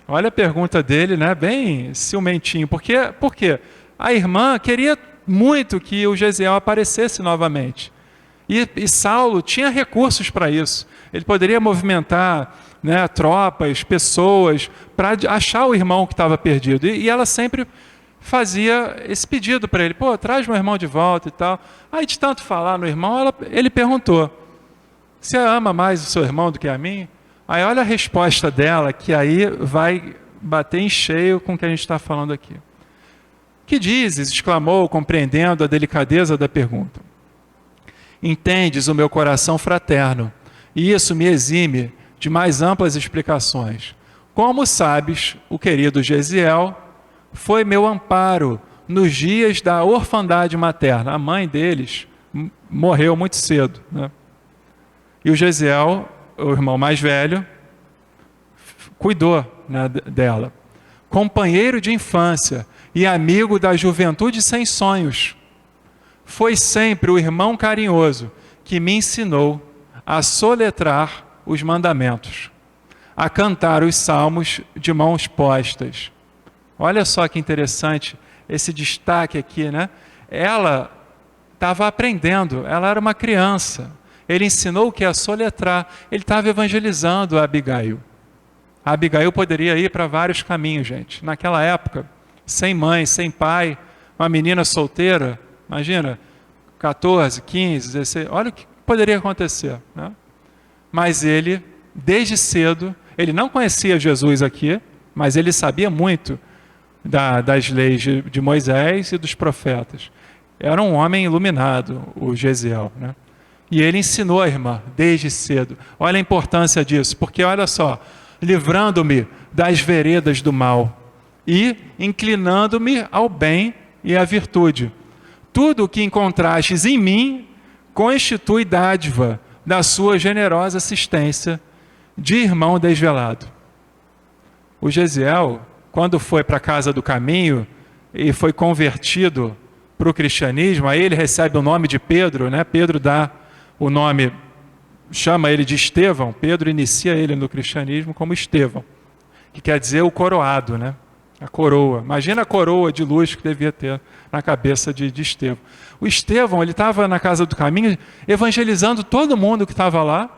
Olha a pergunta dele, né, bem ciumentinho. Por quê? A irmã queria muito que o Gesiel aparecesse novamente. E Saulo tinha recursos para isso. Ele poderia movimentar, né, tropas, pessoas, para achar o irmão que estava perdido. E ela sempre fazia esse pedido para ele: pô, traz meu irmão de volta e tal. Aí, de tanto falar no irmão, ele perguntou: você ama mais o seu irmão do que a mim? Aí olha a resposta dela, que aí vai bater em cheio com o que a gente está falando aqui. Que dizes? Exclamou, compreendendo a delicadeza da pergunta. Entendes o meu coração fraterno, e isso me exime de mais amplas explicações. Como sabes, o querido Gesiel foi meu amparo nos dias da orfandade materna. A mãe deles morreu muito cedo, né? E o Gesiel, o irmão mais velho, cuidou, né, dela. Companheiro de infância e amigo da juventude sem sonhos, foi sempre o irmão carinhoso que me ensinou a soletrar os mandamentos, a cantar os salmos de mãos postas. Olha só que interessante esse destaque aqui, né? Ela estava aprendendo, ela era uma criança. Ele ensinou o que é a soletrar. Ele estava evangelizando a Abigail. A Abigail poderia ir para vários caminhos, gente. Naquela época, sem mãe, sem pai, uma menina solteira, imagina, 14, 15, 16, olha o que poderia acontecer, né? Mas ele, desde cedo, ele não conhecia Jesus aqui, mas ele sabia muito das leis de Moisés e dos profetas. Era um homem iluminado, o Gesiel, né? E ele ensinou a irmã desde cedo. Olha a importância disso, porque olha só, livrando-me das veredas do mal e inclinando-me ao bem e à virtude. Tudo o que encontrastes em mim constitui dádiva da sua generosa assistência de irmão desvelado. O Gesiel, quando foi para a casa do caminho e foi convertido para o cristianismo, aí ele recebe o nome de Pedro, né? Pedro dá o nome, chama ele de Estevão. Pedro inicia ele no cristianismo como Estevão, que quer dizer o coroado, né? A coroa. Imagina a coroa de luz que devia ter na cabeça de Estevão. O Estevão, ele estava na casa do caminho evangelizando todo mundo que estava lá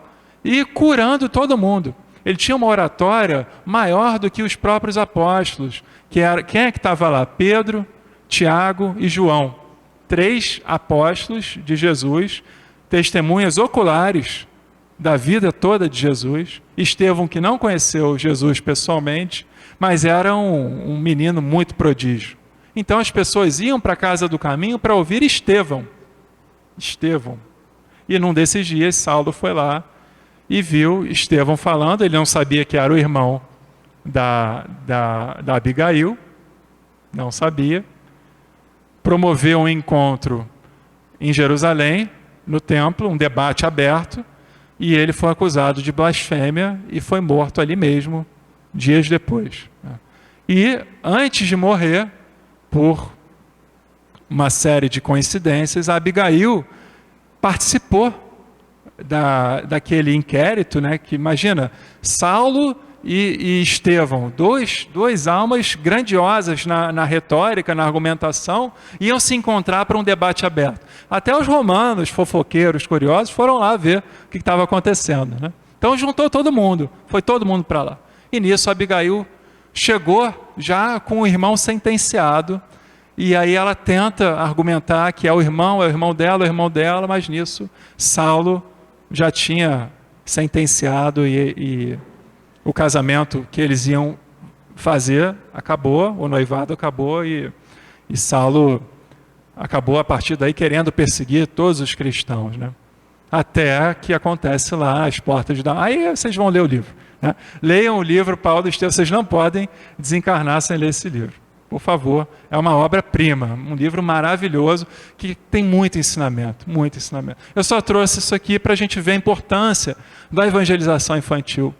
e curando todo mundo. Ele tinha uma oratória maior do que os próprios apóstolos. Quem é que estava lá? Pedro, Tiago e João. 3 apóstolos de Jesus, testemunhas oculares da vida toda de Jesus. Estevão, que não conheceu Jesus pessoalmente, mas era um menino muito prodígio. Então as pessoas iam para a casa do caminho para ouvir Estevão. E num desses dias, Saulo foi lá e viu Estevão falando. Ele não sabia que era o irmão da Abigail, não sabia. Promoveu um encontro em Jerusalém, no templo, um debate aberto, e ele foi acusado de blasfêmia e foi morto ali mesmo, dias depois. E antes de morrer, por uma série de coincidências, a Abigail participou daquele inquérito, né? Que imagina, Saulo e Estevão, duas almas grandiosas na retórica, na argumentação, iam se encontrar para um debate aberto. Até os romanos, fofoqueiros, curiosos, foram lá ver o que estava acontecendo, né? Então juntou todo mundo, foi todo mundo para lá. E nisso Abigail chegou já com o irmão sentenciado, e aí ela tenta argumentar que é o irmão dela, mas nisso Saulo já tinha sentenciado e o casamento que eles iam fazer acabou, o noivado acabou e Saulo acabou a partir daí querendo perseguir todos os cristãos, né? Até que acontece lá as portas de Damasco. Aí vocês vão ler o livro, né? Leiam o livro Paulo e Estevão, vocês não podem desencarnar sem ler esse livro. Por favor, é uma obra-prima, um livro maravilhoso que tem muito ensinamento, muito ensinamento. Eu só trouxe isso aqui para a gente ver a importância da evangelização infantil.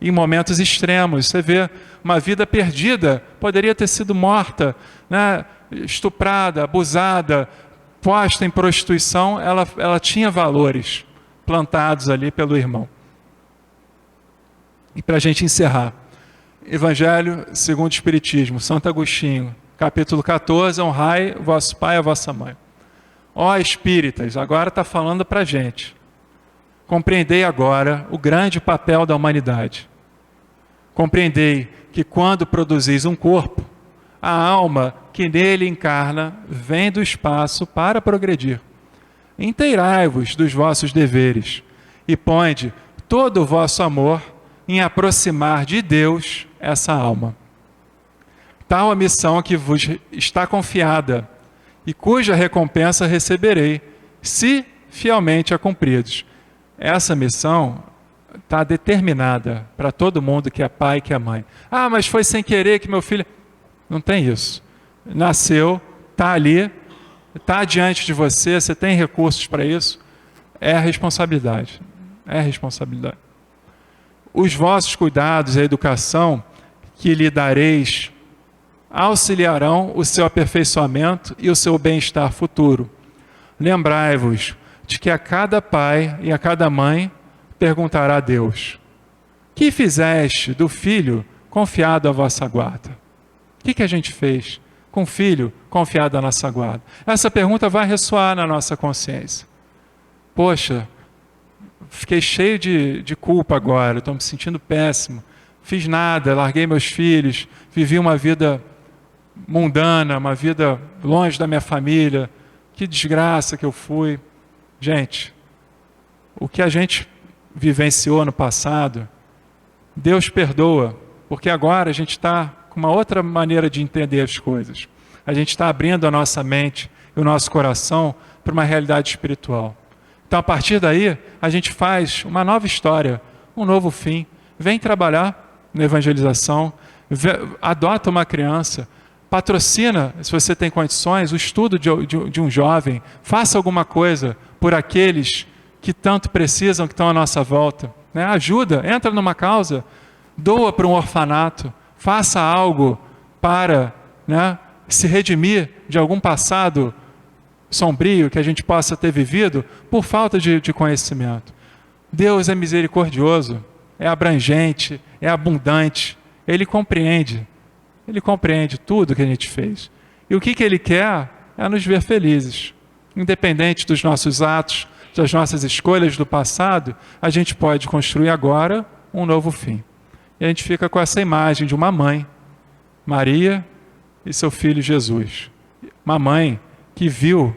Em momentos extremos, você vê uma vida perdida, poderia ter sido morta, né, estuprada, abusada, posta em prostituição, ela tinha valores plantados ali pelo irmão. E para a gente encerrar, Evangelho segundo o Espiritismo, Santo Agostinho, capítulo 14, honrai o vosso pai e a vossa mãe. Ó espíritas, agora está falando para a gente. Compreendei agora o grande papel da humanidade. Compreendei que quando produzis um corpo, a alma que nele encarna vem do espaço para progredir. Inteirai-vos dos vossos deveres e ponde todo o vosso amor em aproximar de Deus essa alma. Tal a missão que vos está confiada e cuja recompensa receberei, se fielmente a cumpridos. Essa missão está determinada para todo mundo que é pai e que é mãe. Ah, mas foi sem querer que meu filho... Não tem isso. Nasceu, está ali, está diante de você, você tem recursos para isso. É responsabilidade. É responsabilidade. Os vossos cuidados e a educação que lhe dareis auxiliarão o seu aperfeiçoamento e o seu bem-estar futuro. Lembrai-vos de que a cada pai e a cada mãe perguntará a Deus: que fizeste do filho confiado à vossa guarda? O que a gente fez com o filho confiado à nossa guarda? Essa pergunta vai ressoar na nossa consciência. Poxa, fiquei cheio de culpa agora, estou me sentindo péssimo. Fiz nada, larguei meus filhos, vivi uma vida mundana, uma vida longe da minha família. Que desgraça que eu fui. Gente, o que a gente vivenciou no passado, Deus perdoa, porque agora a gente está com uma outra maneira de entender as coisas. A gente está abrindo a nossa mente e o nosso coração para uma realidade espiritual. Então, a partir daí, a gente faz uma nova história, um novo fim. Vem trabalhar na evangelização, adota uma criança, patrocina, se você tem condições, o estudo de um jovem, faça alguma coisa por aqueles que tanto precisam, que estão à nossa volta. Né? Ajuda, entra numa causa, doa para um orfanato, faça algo para, né, se redimir de algum passado sombrio que a gente possa ter vivido por falta de conhecimento. Deus é misericordioso, é abrangente, é abundante. Ele compreende tudo que a gente fez. E o que Ele quer é nos ver felizes. Independente dos nossos atos, das nossas escolhas do passado, a gente pode construir agora um novo fim. E a gente fica com essa imagem de uma mãe, Maria e seu filho Jesus. Uma mãe que viu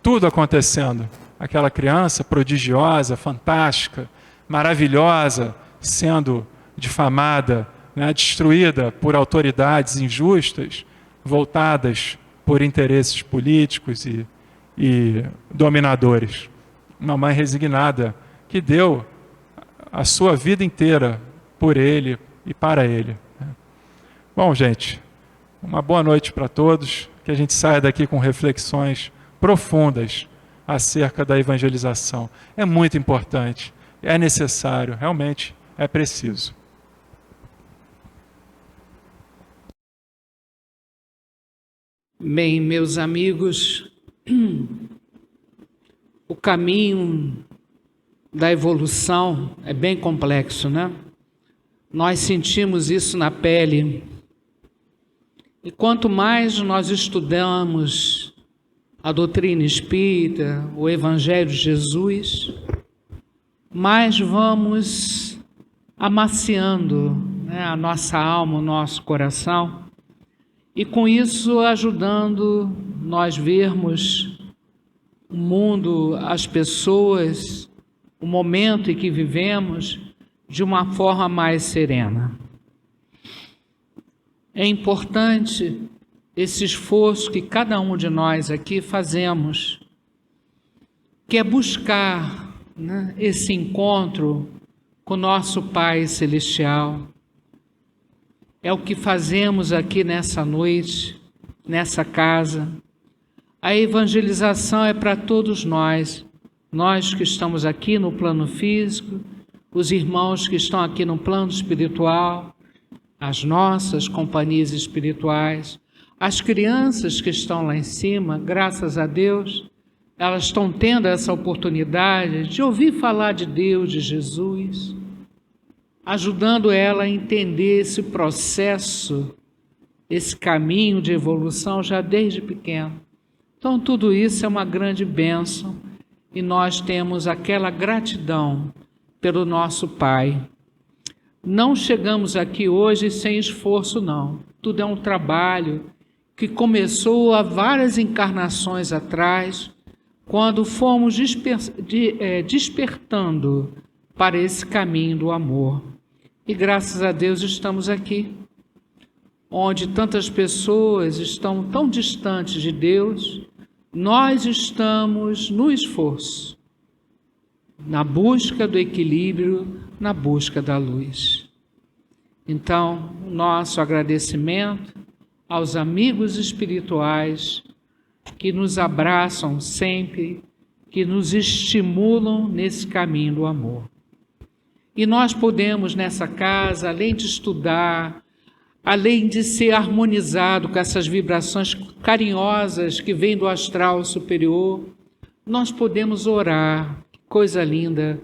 tudo acontecendo. Aquela criança prodigiosa, fantástica, maravilhosa, sendo difamada, né, destruída por autoridades injustas, voltadas por interesses políticos e dominadores. Uma mãe resignada que deu a sua vida inteira por ele e para ele. Bom, gente, uma boa noite para todos, que a gente saia daqui com reflexões profundas acerca da evangelização. É muito importante, é necessário, realmente é preciso. Bem, meus amigos, o caminho da evolução é bem complexo, né? Nós sentimos isso na pele. E quanto mais nós estudamos a doutrina espírita, o Evangelho de Jesus, mais vamos amaciando, né, a nossa alma, o nosso coração, e com isso ajudando nós vermos o mundo, as pessoas, o momento em que vivemos de uma forma mais serena. É importante esse esforço que cada um de nós aqui fazemos, que é buscar, né, esse encontro com o nosso Pai Celestial. É o que fazemos aqui nessa noite, nessa casa. A evangelização é para todos nós que estamos aqui no plano físico, os irmãos que estão aqui no plano espiritual, as nossas companhias espirituais, as crianças que estão lá em cima, graças a Deus, elas estão tendo essa oportunidade de ouvir falar de Deus, de Jesus, ajudando ela a entender esse processo, esse caminho de evolução já desde pequeno. Então, tudo isso é uma grande bênção e nós temos aquela gratidão pelo nosso Pai. Não chegamos aqui hoje sem esforço, não. Tudo é um trabalho que começou há várias encarnações atrás, quando fomos despertando para esse caminho do amor. E graças a Deus estamos aqui, onde tantas pessoas estão tão distantes de Deus, nós estamos no esforço, na busca do equilíbrio, na busca da luz. Então, o nosso agradecimento aos amigos espirituais que nos abraçam sempre, que nos estimulam nesse caminho do amor. E nós podemos, nessa casa, além de estudar, além de ser harmonizado com essas vibrações carinhosas que vêm do astral superior, nós podemos orar, coisa linda.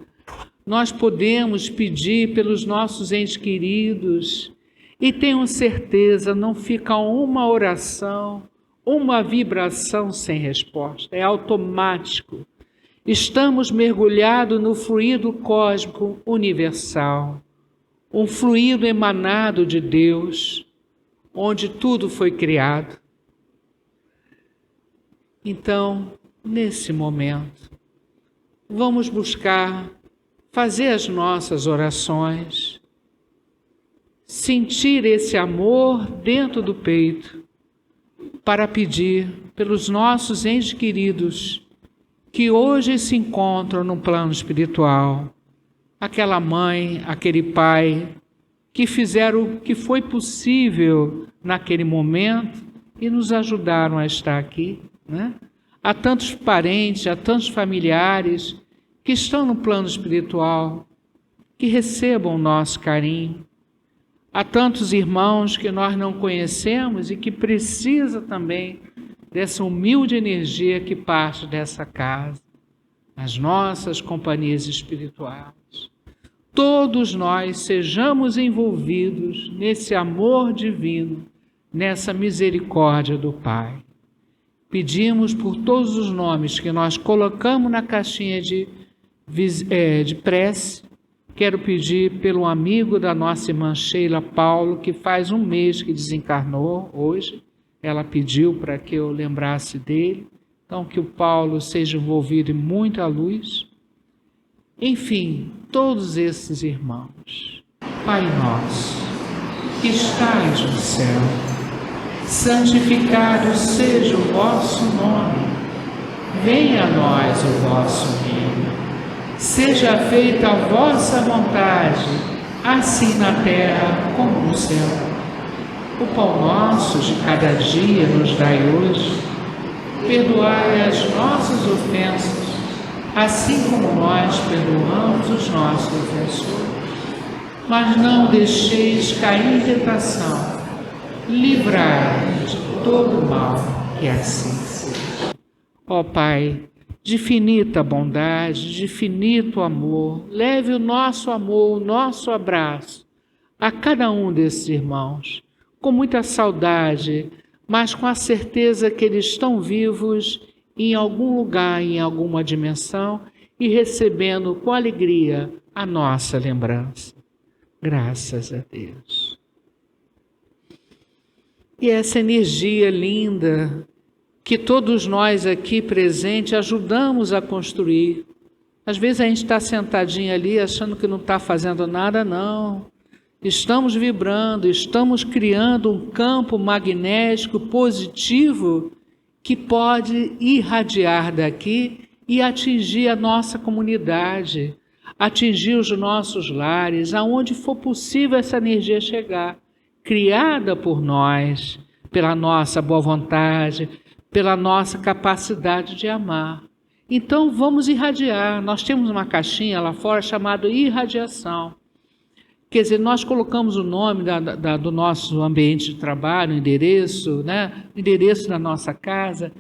Nós podemos pedir pelos nossos entes queridos e tenham certeza, não fica uma oração, uma vibração sem resposta, é automático. Estamos mergulhados no fluido cósmico universal, um fluido emanado de Deus, onde tudo foi criado. Então, nesse momento, vamos buscar fazer as nossas orações, sentir esse amor dentro do peito, para pedir pelos nossos entes queridos que hoje se encontram no plano espiritual, aquela mãe, aquele pai, que fizeram o que foi possível naquele momento e nos ajudaram a estar aqui, né? Há tantos parentes, há tantos familiares que estão no plano espiritual, que recebam o nosso carinho. Há tantos irmãos que nós não conhecemos e que precisam também dessa humilde energia que parte dessa casa, as nossas companhias espirituais. Todos nós sejamos envolvidos nesse amor divino, nessa misericórdia do Pai. Pedimos por todos os nomes que nós colocamos na caixinha de prece. Quero pedir pelo amigo da nossa irmã Sheila Paulo, que faz um mês que desencarnou hoje. Ela pediu para que eu lembrasse dele. Então, que o Paulo seja envolvido em muita luz. Enfim, todos esses irmãos. Pai nosso, que estais no céu, santificado seja o vosso nome. Venha a nós o vosso reino. Seja feita a vossa vontade, assim na terra como no céu. O pão nosso de cada dia nos dai hoje. Perdoai as nossas ofensas, assim como nós perdoamos os nossos ofensores. Mas não deixeis cair em tentação. Livrai-nos de todo o mal, que assim seja. Ó Pai, de infinita bondade, de infinito amor, leve o nosso amor, o nosso abraço a cada um desses irmãos, com muita saudade, mas com a certeza que eles estão vivos em algum lugar, em alguma dimensão, e recebendo com alegria a nossa lembrança. Graças a Deus. E essa energia linda que todos nós aqui presentes ajudamos a construir. Às vezes a gente está sentadinho ali achando que não está fazendo nada, não. Estamos vibrando, estamos criando um campo magnético positivo que pode irradiar daqui e atingir a nossa comunidade, atingir os nossos lares, aonde for possível essa energia chegar, criada por nós, pela nossa boa vontade, pela nossa capacidade de amar. Então vamos irradiar. Nós temos uma caixinha lá fora chamada irradiação. Quer dizer, nós colocamos o nome do nosso ambiente de trabalho, o endereço, né? O endereço da nossa casa,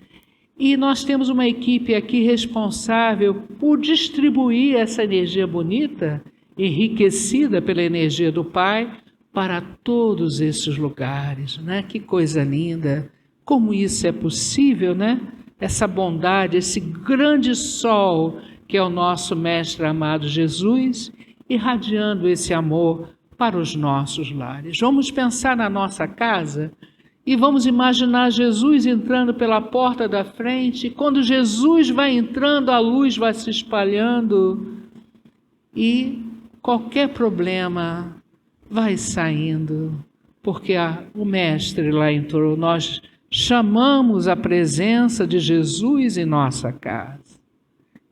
e nós temos uma equipe aqui responsável por distribuir essa energia bonita, enriquecida pela energia do Pai, para todos esses lugares, né? Que coisa linda! Como isso é possível, né? Essa bondade, esse grande sol que é o nosso Mestre amado Jesus, irradiando esse amor para os nossos lares. Vamos pensar na nossa casa e vamos imaginar Jesus entrando pela porta da frente. Quando Jesus vai entrando, a luz vai se espalhando e qualquer problema vai saindo, porque o Mestre lá entrou. Nós chamamos a presença de Jesus em nossa casa.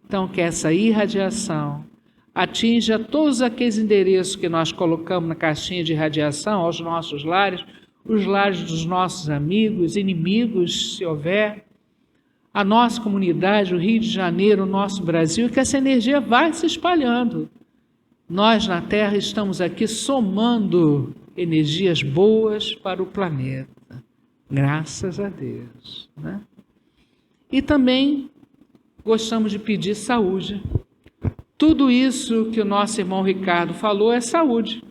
Então, que essa irradiação atinja todos aqueles endereços que nós colocamos na caixinha de radiação, aos nossos lares, os lares dos nossos amigos, inimigos, se houver, a nossa comunidade, o Rio de Janeiro, o nosso Brasil, que essa energia vai se espalhando. Nós na Terra estamos aqui somando energias boas para o planeta. Graças a Deus, né? E também gostamos de pedir saúde. Tudo isso que o nosso irmão Ricardo falou é saúde.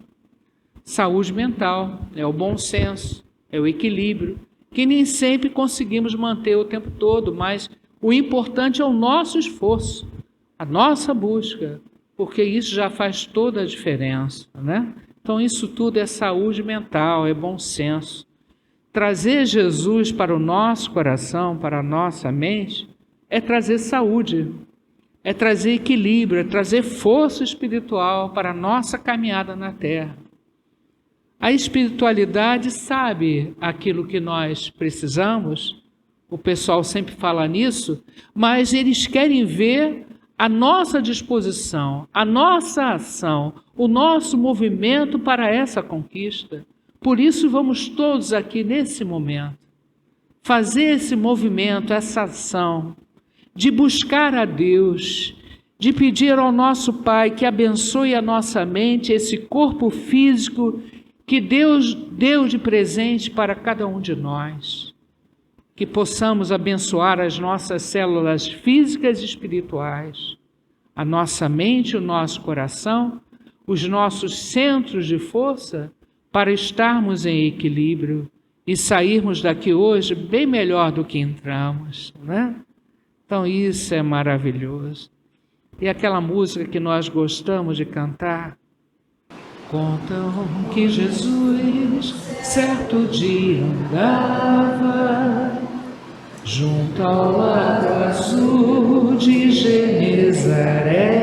Saúde mental, é o bom senso, é o equilíbrio, que nem sempre conseguimos manter o tempo todo, mas o importante é o nosso esforço, a nossa busca, porque isso já faz toda a diferença, né? Então isso tudo é saúde mental, é bom senso. Trazer Jesus para o nosso coração, para a nossa mente, é trazer saúde, é trazer equilíbrio, é trazer força espiritual para a nossa caminhada na Terra. A espiritualidade sabe aquilo que nós precisamos, o pessoal sempre fala nisso, mas eles querem ver a nossa disposição, a nossa ação, o nosso movimento para essa conquista. Por isso vamos todos aqui nesse momento fazer esse movimento, essa ação de buscar a Deus, de pedir ao nosso Pai que abençoe a nossa mente, esse corpo físico que Deus deu de presente para cada um de nós. Que possamos abençoar as nossas células físicas e espirituais, a nossa mente, o nosso coração, os nossos centros de força, para estarmos em equilíbrio e sairmos daqui hoje bem melhor do que entramos, né? Então isso é maravilhoso. E aquela música que nós gostamos de cantar, contam que Jesus certo dia andava junto ao lago azul de Genezaré,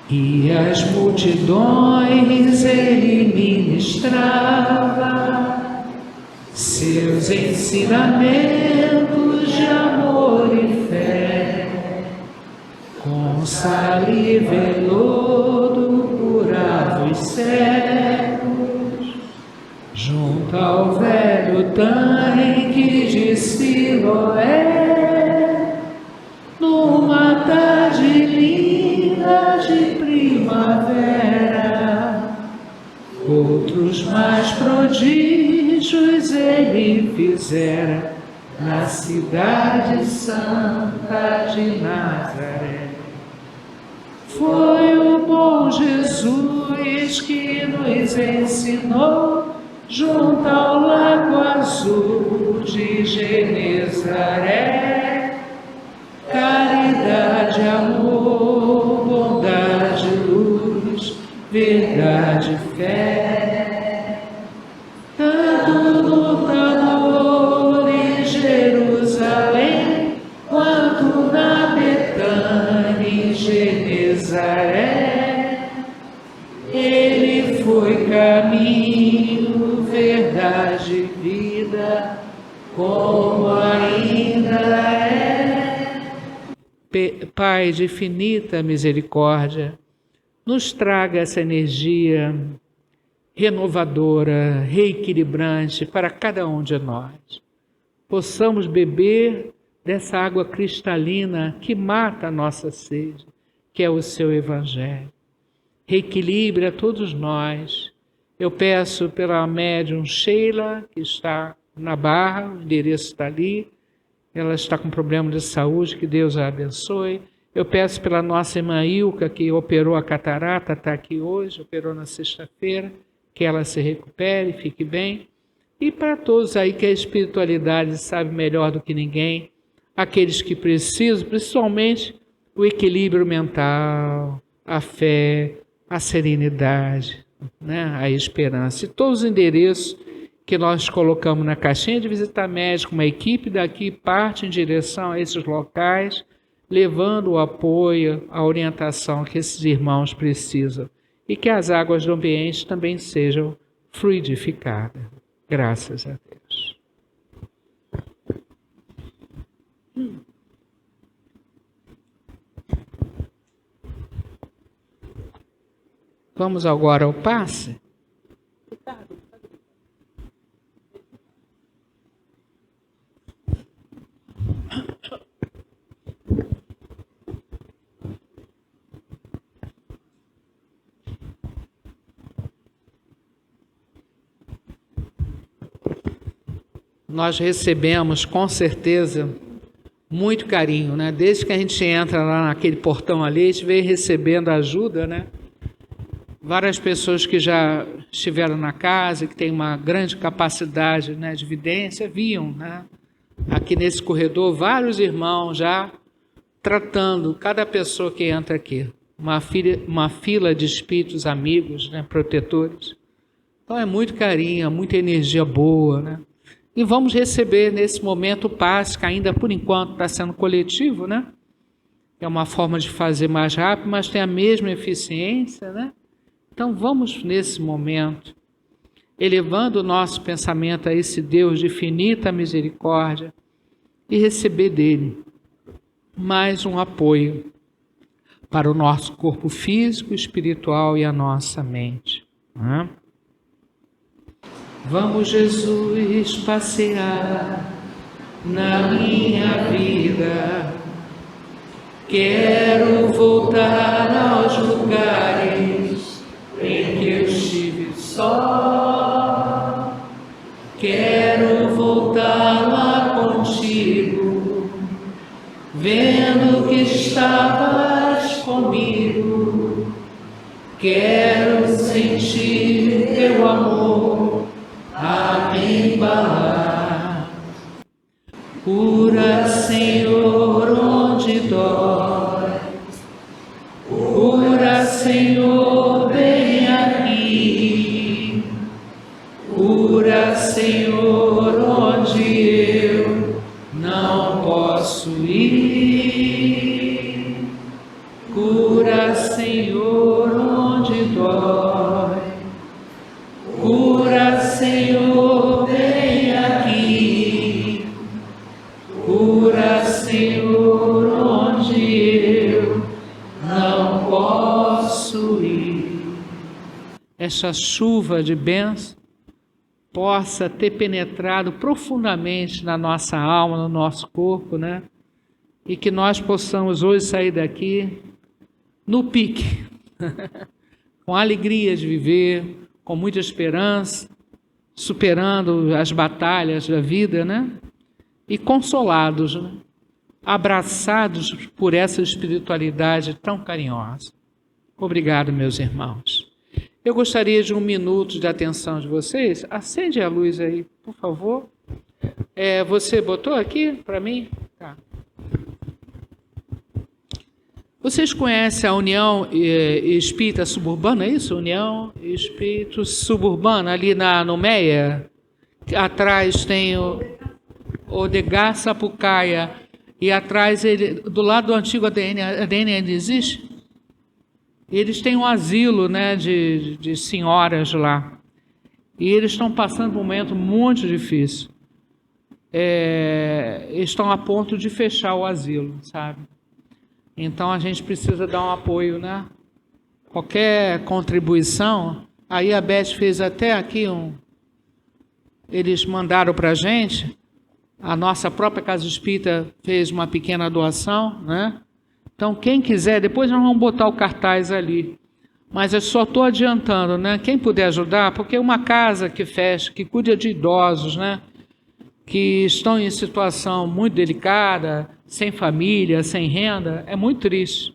e as multidões ele ministrava seus ensinamentos de amor e fé, com saliva e lodo curava os cegos, junto ao velho tanque de Siloé, numa tarde linda de primavera. Outros mais prodígios ele fizera na cidade santa de Nazaré. Foi o bom Jesus que nos ensinou junto ao lago azul de Genezaré. Caridade, amor, bondade, luz, verdade, fé. Tanto lutador em Jerusalém, quanto na Betânia em Genezaré. Ele foi caminho, verdade e vida, como ainda é. Pai de infinita misericórdia, nos traga essa energia renovadora, reequilibrante para cada um de nós. Possamos beber dessa água cristalina que mata a nossa sede, que é o seu Evangelho. Reequilibre a todos nós. Eu peço pela médium Sheila, que está na Barra, o endereço está ali. Ela está com problema de saúde, que Deus a abençoe. Eu peço pela nossa irmã Ilka, que operou a catarata, está aqui hoje, operou na sexta-feira, que ela se recupere, fique bem. E para todos aí que a espiritualidade sabe melhor do que ninguém, aqueles que precisam, principalmente o equilíbrio mental, a fé, a serenidade, né? A esperança. E todos os endereços que nós colocamos na caixinha de visita médica, uma equipe daqui parte em direção a esses locais, levando o apoio, a orientação que esses irmãos precisam. E que as águas do ambiente também sejam fluidificadas. Graças a Deus. Vamos agora ao passe? Nós recebemos, com certeza, muito carinho, né? Desde que a gente entra lá naquele portão ali, a gente vem recebendo ajuda, né? Várias pessoas que já estiveram na casa, que têm uma grande capacidade, né, de vidência, viam, né? Aqui nesse corredor, vários irmãos já tratando cada pessoa que entra aqui. Uma fila de espíritos amigos, né, protetores. Então é muito carinho, muita energia boa, né? E vamos receber nesse momento o passe, que ainda por enquanto está sendo coletivo, né? É uma forma de fazer mais rápido, mas tem a mesma eficiência, né? Então vamos nesse momento, elevando o nosso pensamento a esse Deus de infinita misericórdia e receber dele mais um apoio para o nosso corpo físico, espiritual e a nossa mente, né? Vamos, Jesus, passear na minha vida. Quero voltar aos lugares em que eu estive só. Quero voltar lá contigo, vendo que estavas comigo. Quero sentir teu amor a me embalar. Cura, Senhor, onde dói. Cura, Senhor, vem aqui. Cura, Senhor, onde eu não posso ir. Cura, Senhor, onde dói. Cura, Senhor, vem aqui. Cura, Senhor, onde eu não posso ir. Essa chuva de bênção possa ter penetrado profundamente na nossa alma, no nosso corpo, né? E que nós possamos hoje sair daqui no pique, com a alegria de viver, com muita esperança, superando as batalhas da vida, né? E consolados, né? Abraçados por essa espiritualidade tão carinhosa. Obrigado, meus irmãos. Eu gostaria de 1 minuto de atenção de vocês. Acende a luz aí, por favor. Você botou aqui para mim? Tá. Vocês conhecem a União Espírita Suburbana, é isso? União Espírita Suburbana, ali no Meia? Atrás tem o Odegar Sapucaia. E atrás, do lado do antigo ADN ainda existe? Eles têm um asilo, né, de senhoras lá. E eles estão passando um momento muito difícil. Estão a ponto de fechar o asilo, sabe? Então a gente precisa dar um apoio, né? Qualquer contribuição. Aí a Beth fez até aqui eles mandaram para a gente. A nossa própria Casa Espírita fez uma pequena doação, né? Então, quem quiser, depois nós vamos botar o cartaz ali. Mas eu só estou adiantando, né? Quem puder ajudar, porque uma casa que fecha, que cuida de idosos, né? Que estão em situação muito delicada, sem família, sem renda, é muito triste.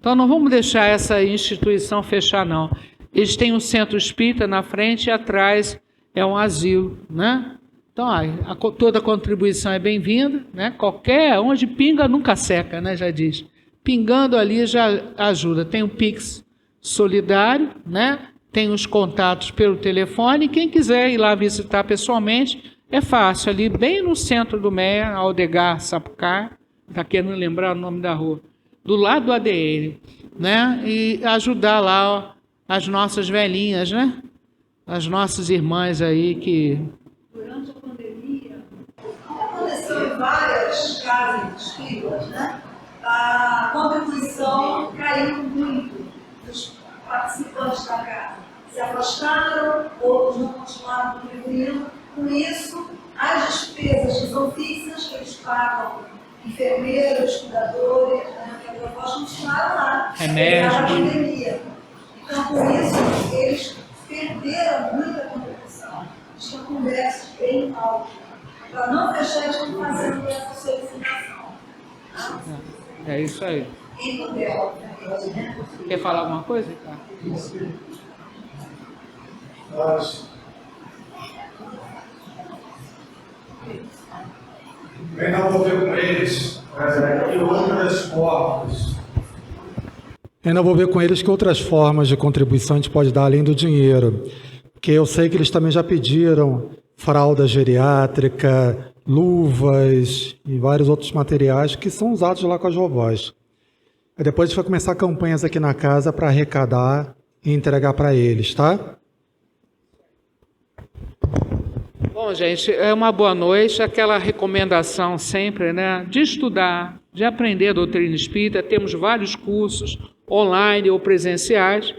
Então, não vamos deixar essa instituição fechar, não. Eles têm um centro espírita na frente e atrás é um asilo, né? Então, toda contribuição é bem-vinda, né? Onde pinga nunca seca, né? Já diz. Pingando ali já ajuda. Tem o Pix solidário, né? Tem os contatos pelo telefone. Quem quiser ir lá visitar pessoalmente, é fácil. Ali, bem no centro do Meia, Aldegar Sapucaia, está querendo lembrar o nome da rua, do lado do ADN, né? E ajudar lá as nossas velhinhas, né? As nossas irmãs aí que... Durante a pandemia, aconteceu em várias casas espíritas, né? A contribuição caiu muito dos participantes da casa. Se afastaram, outros não continuaram contribuindo. Com isso, as despesas dos ofícios que eles pagam, enfermeiros, cuidadores, né, que a continuaram lá. Remédio. A pandemia. Então, por isso, eles perderam muita contribuição. Estão com déficit bem alto. Para não fechar, eles estão fazendo essa solicitação. Tá? É isso aí. Quem puder, obviamente, né? Quer falar alguma coisa, Ricardo? Eu ainda vou ver com eles que outras formas. Ainda vou ver com eles que outras formas de contribuição a gente pode dar além do dinheiro. Porque eu sei que eles também já pediram fralda geriátrica, luvas e vários outros materiais que são usados lá com as vovós. E depois a gente vai começar campanhas aqui na casa para arrecadar e entregar para eles, tá? Bom, gente, é uma boa noite, aquela recomendação sempre, né, de estudar, de aprender a doutrina espírita. Temos vários cursos online ou presenciais.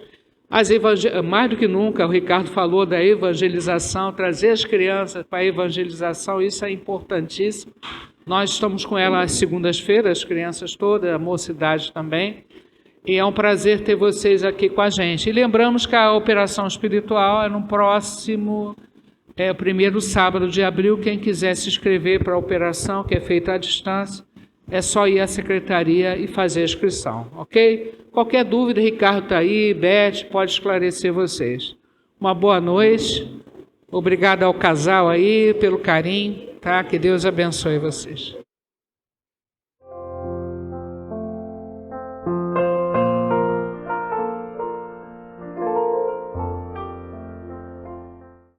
Mais do que nunca, o Ricardo falou da evangelização, trazer as crianças para a evangelização, isso é importantíssimo. Nós estamos com ela às segundas-feiras, as crianças todas, a mocidade também, e é um prazer ter vocês aqui com a gente. E lembramos que a operação espiritual é no próximo, o primeiro sábado de abril. Quem quiser se inscrever para a operação, que é feita à distância, é só ir à secretaria e fazer a inscrição, ok? Qualquer dúvida, Ricardo está aí, Beth, pode esclarecer vocês. Uma boa noite, obrigado ao casal aí pelo carinho, tá? Que Deus abençoe vocês.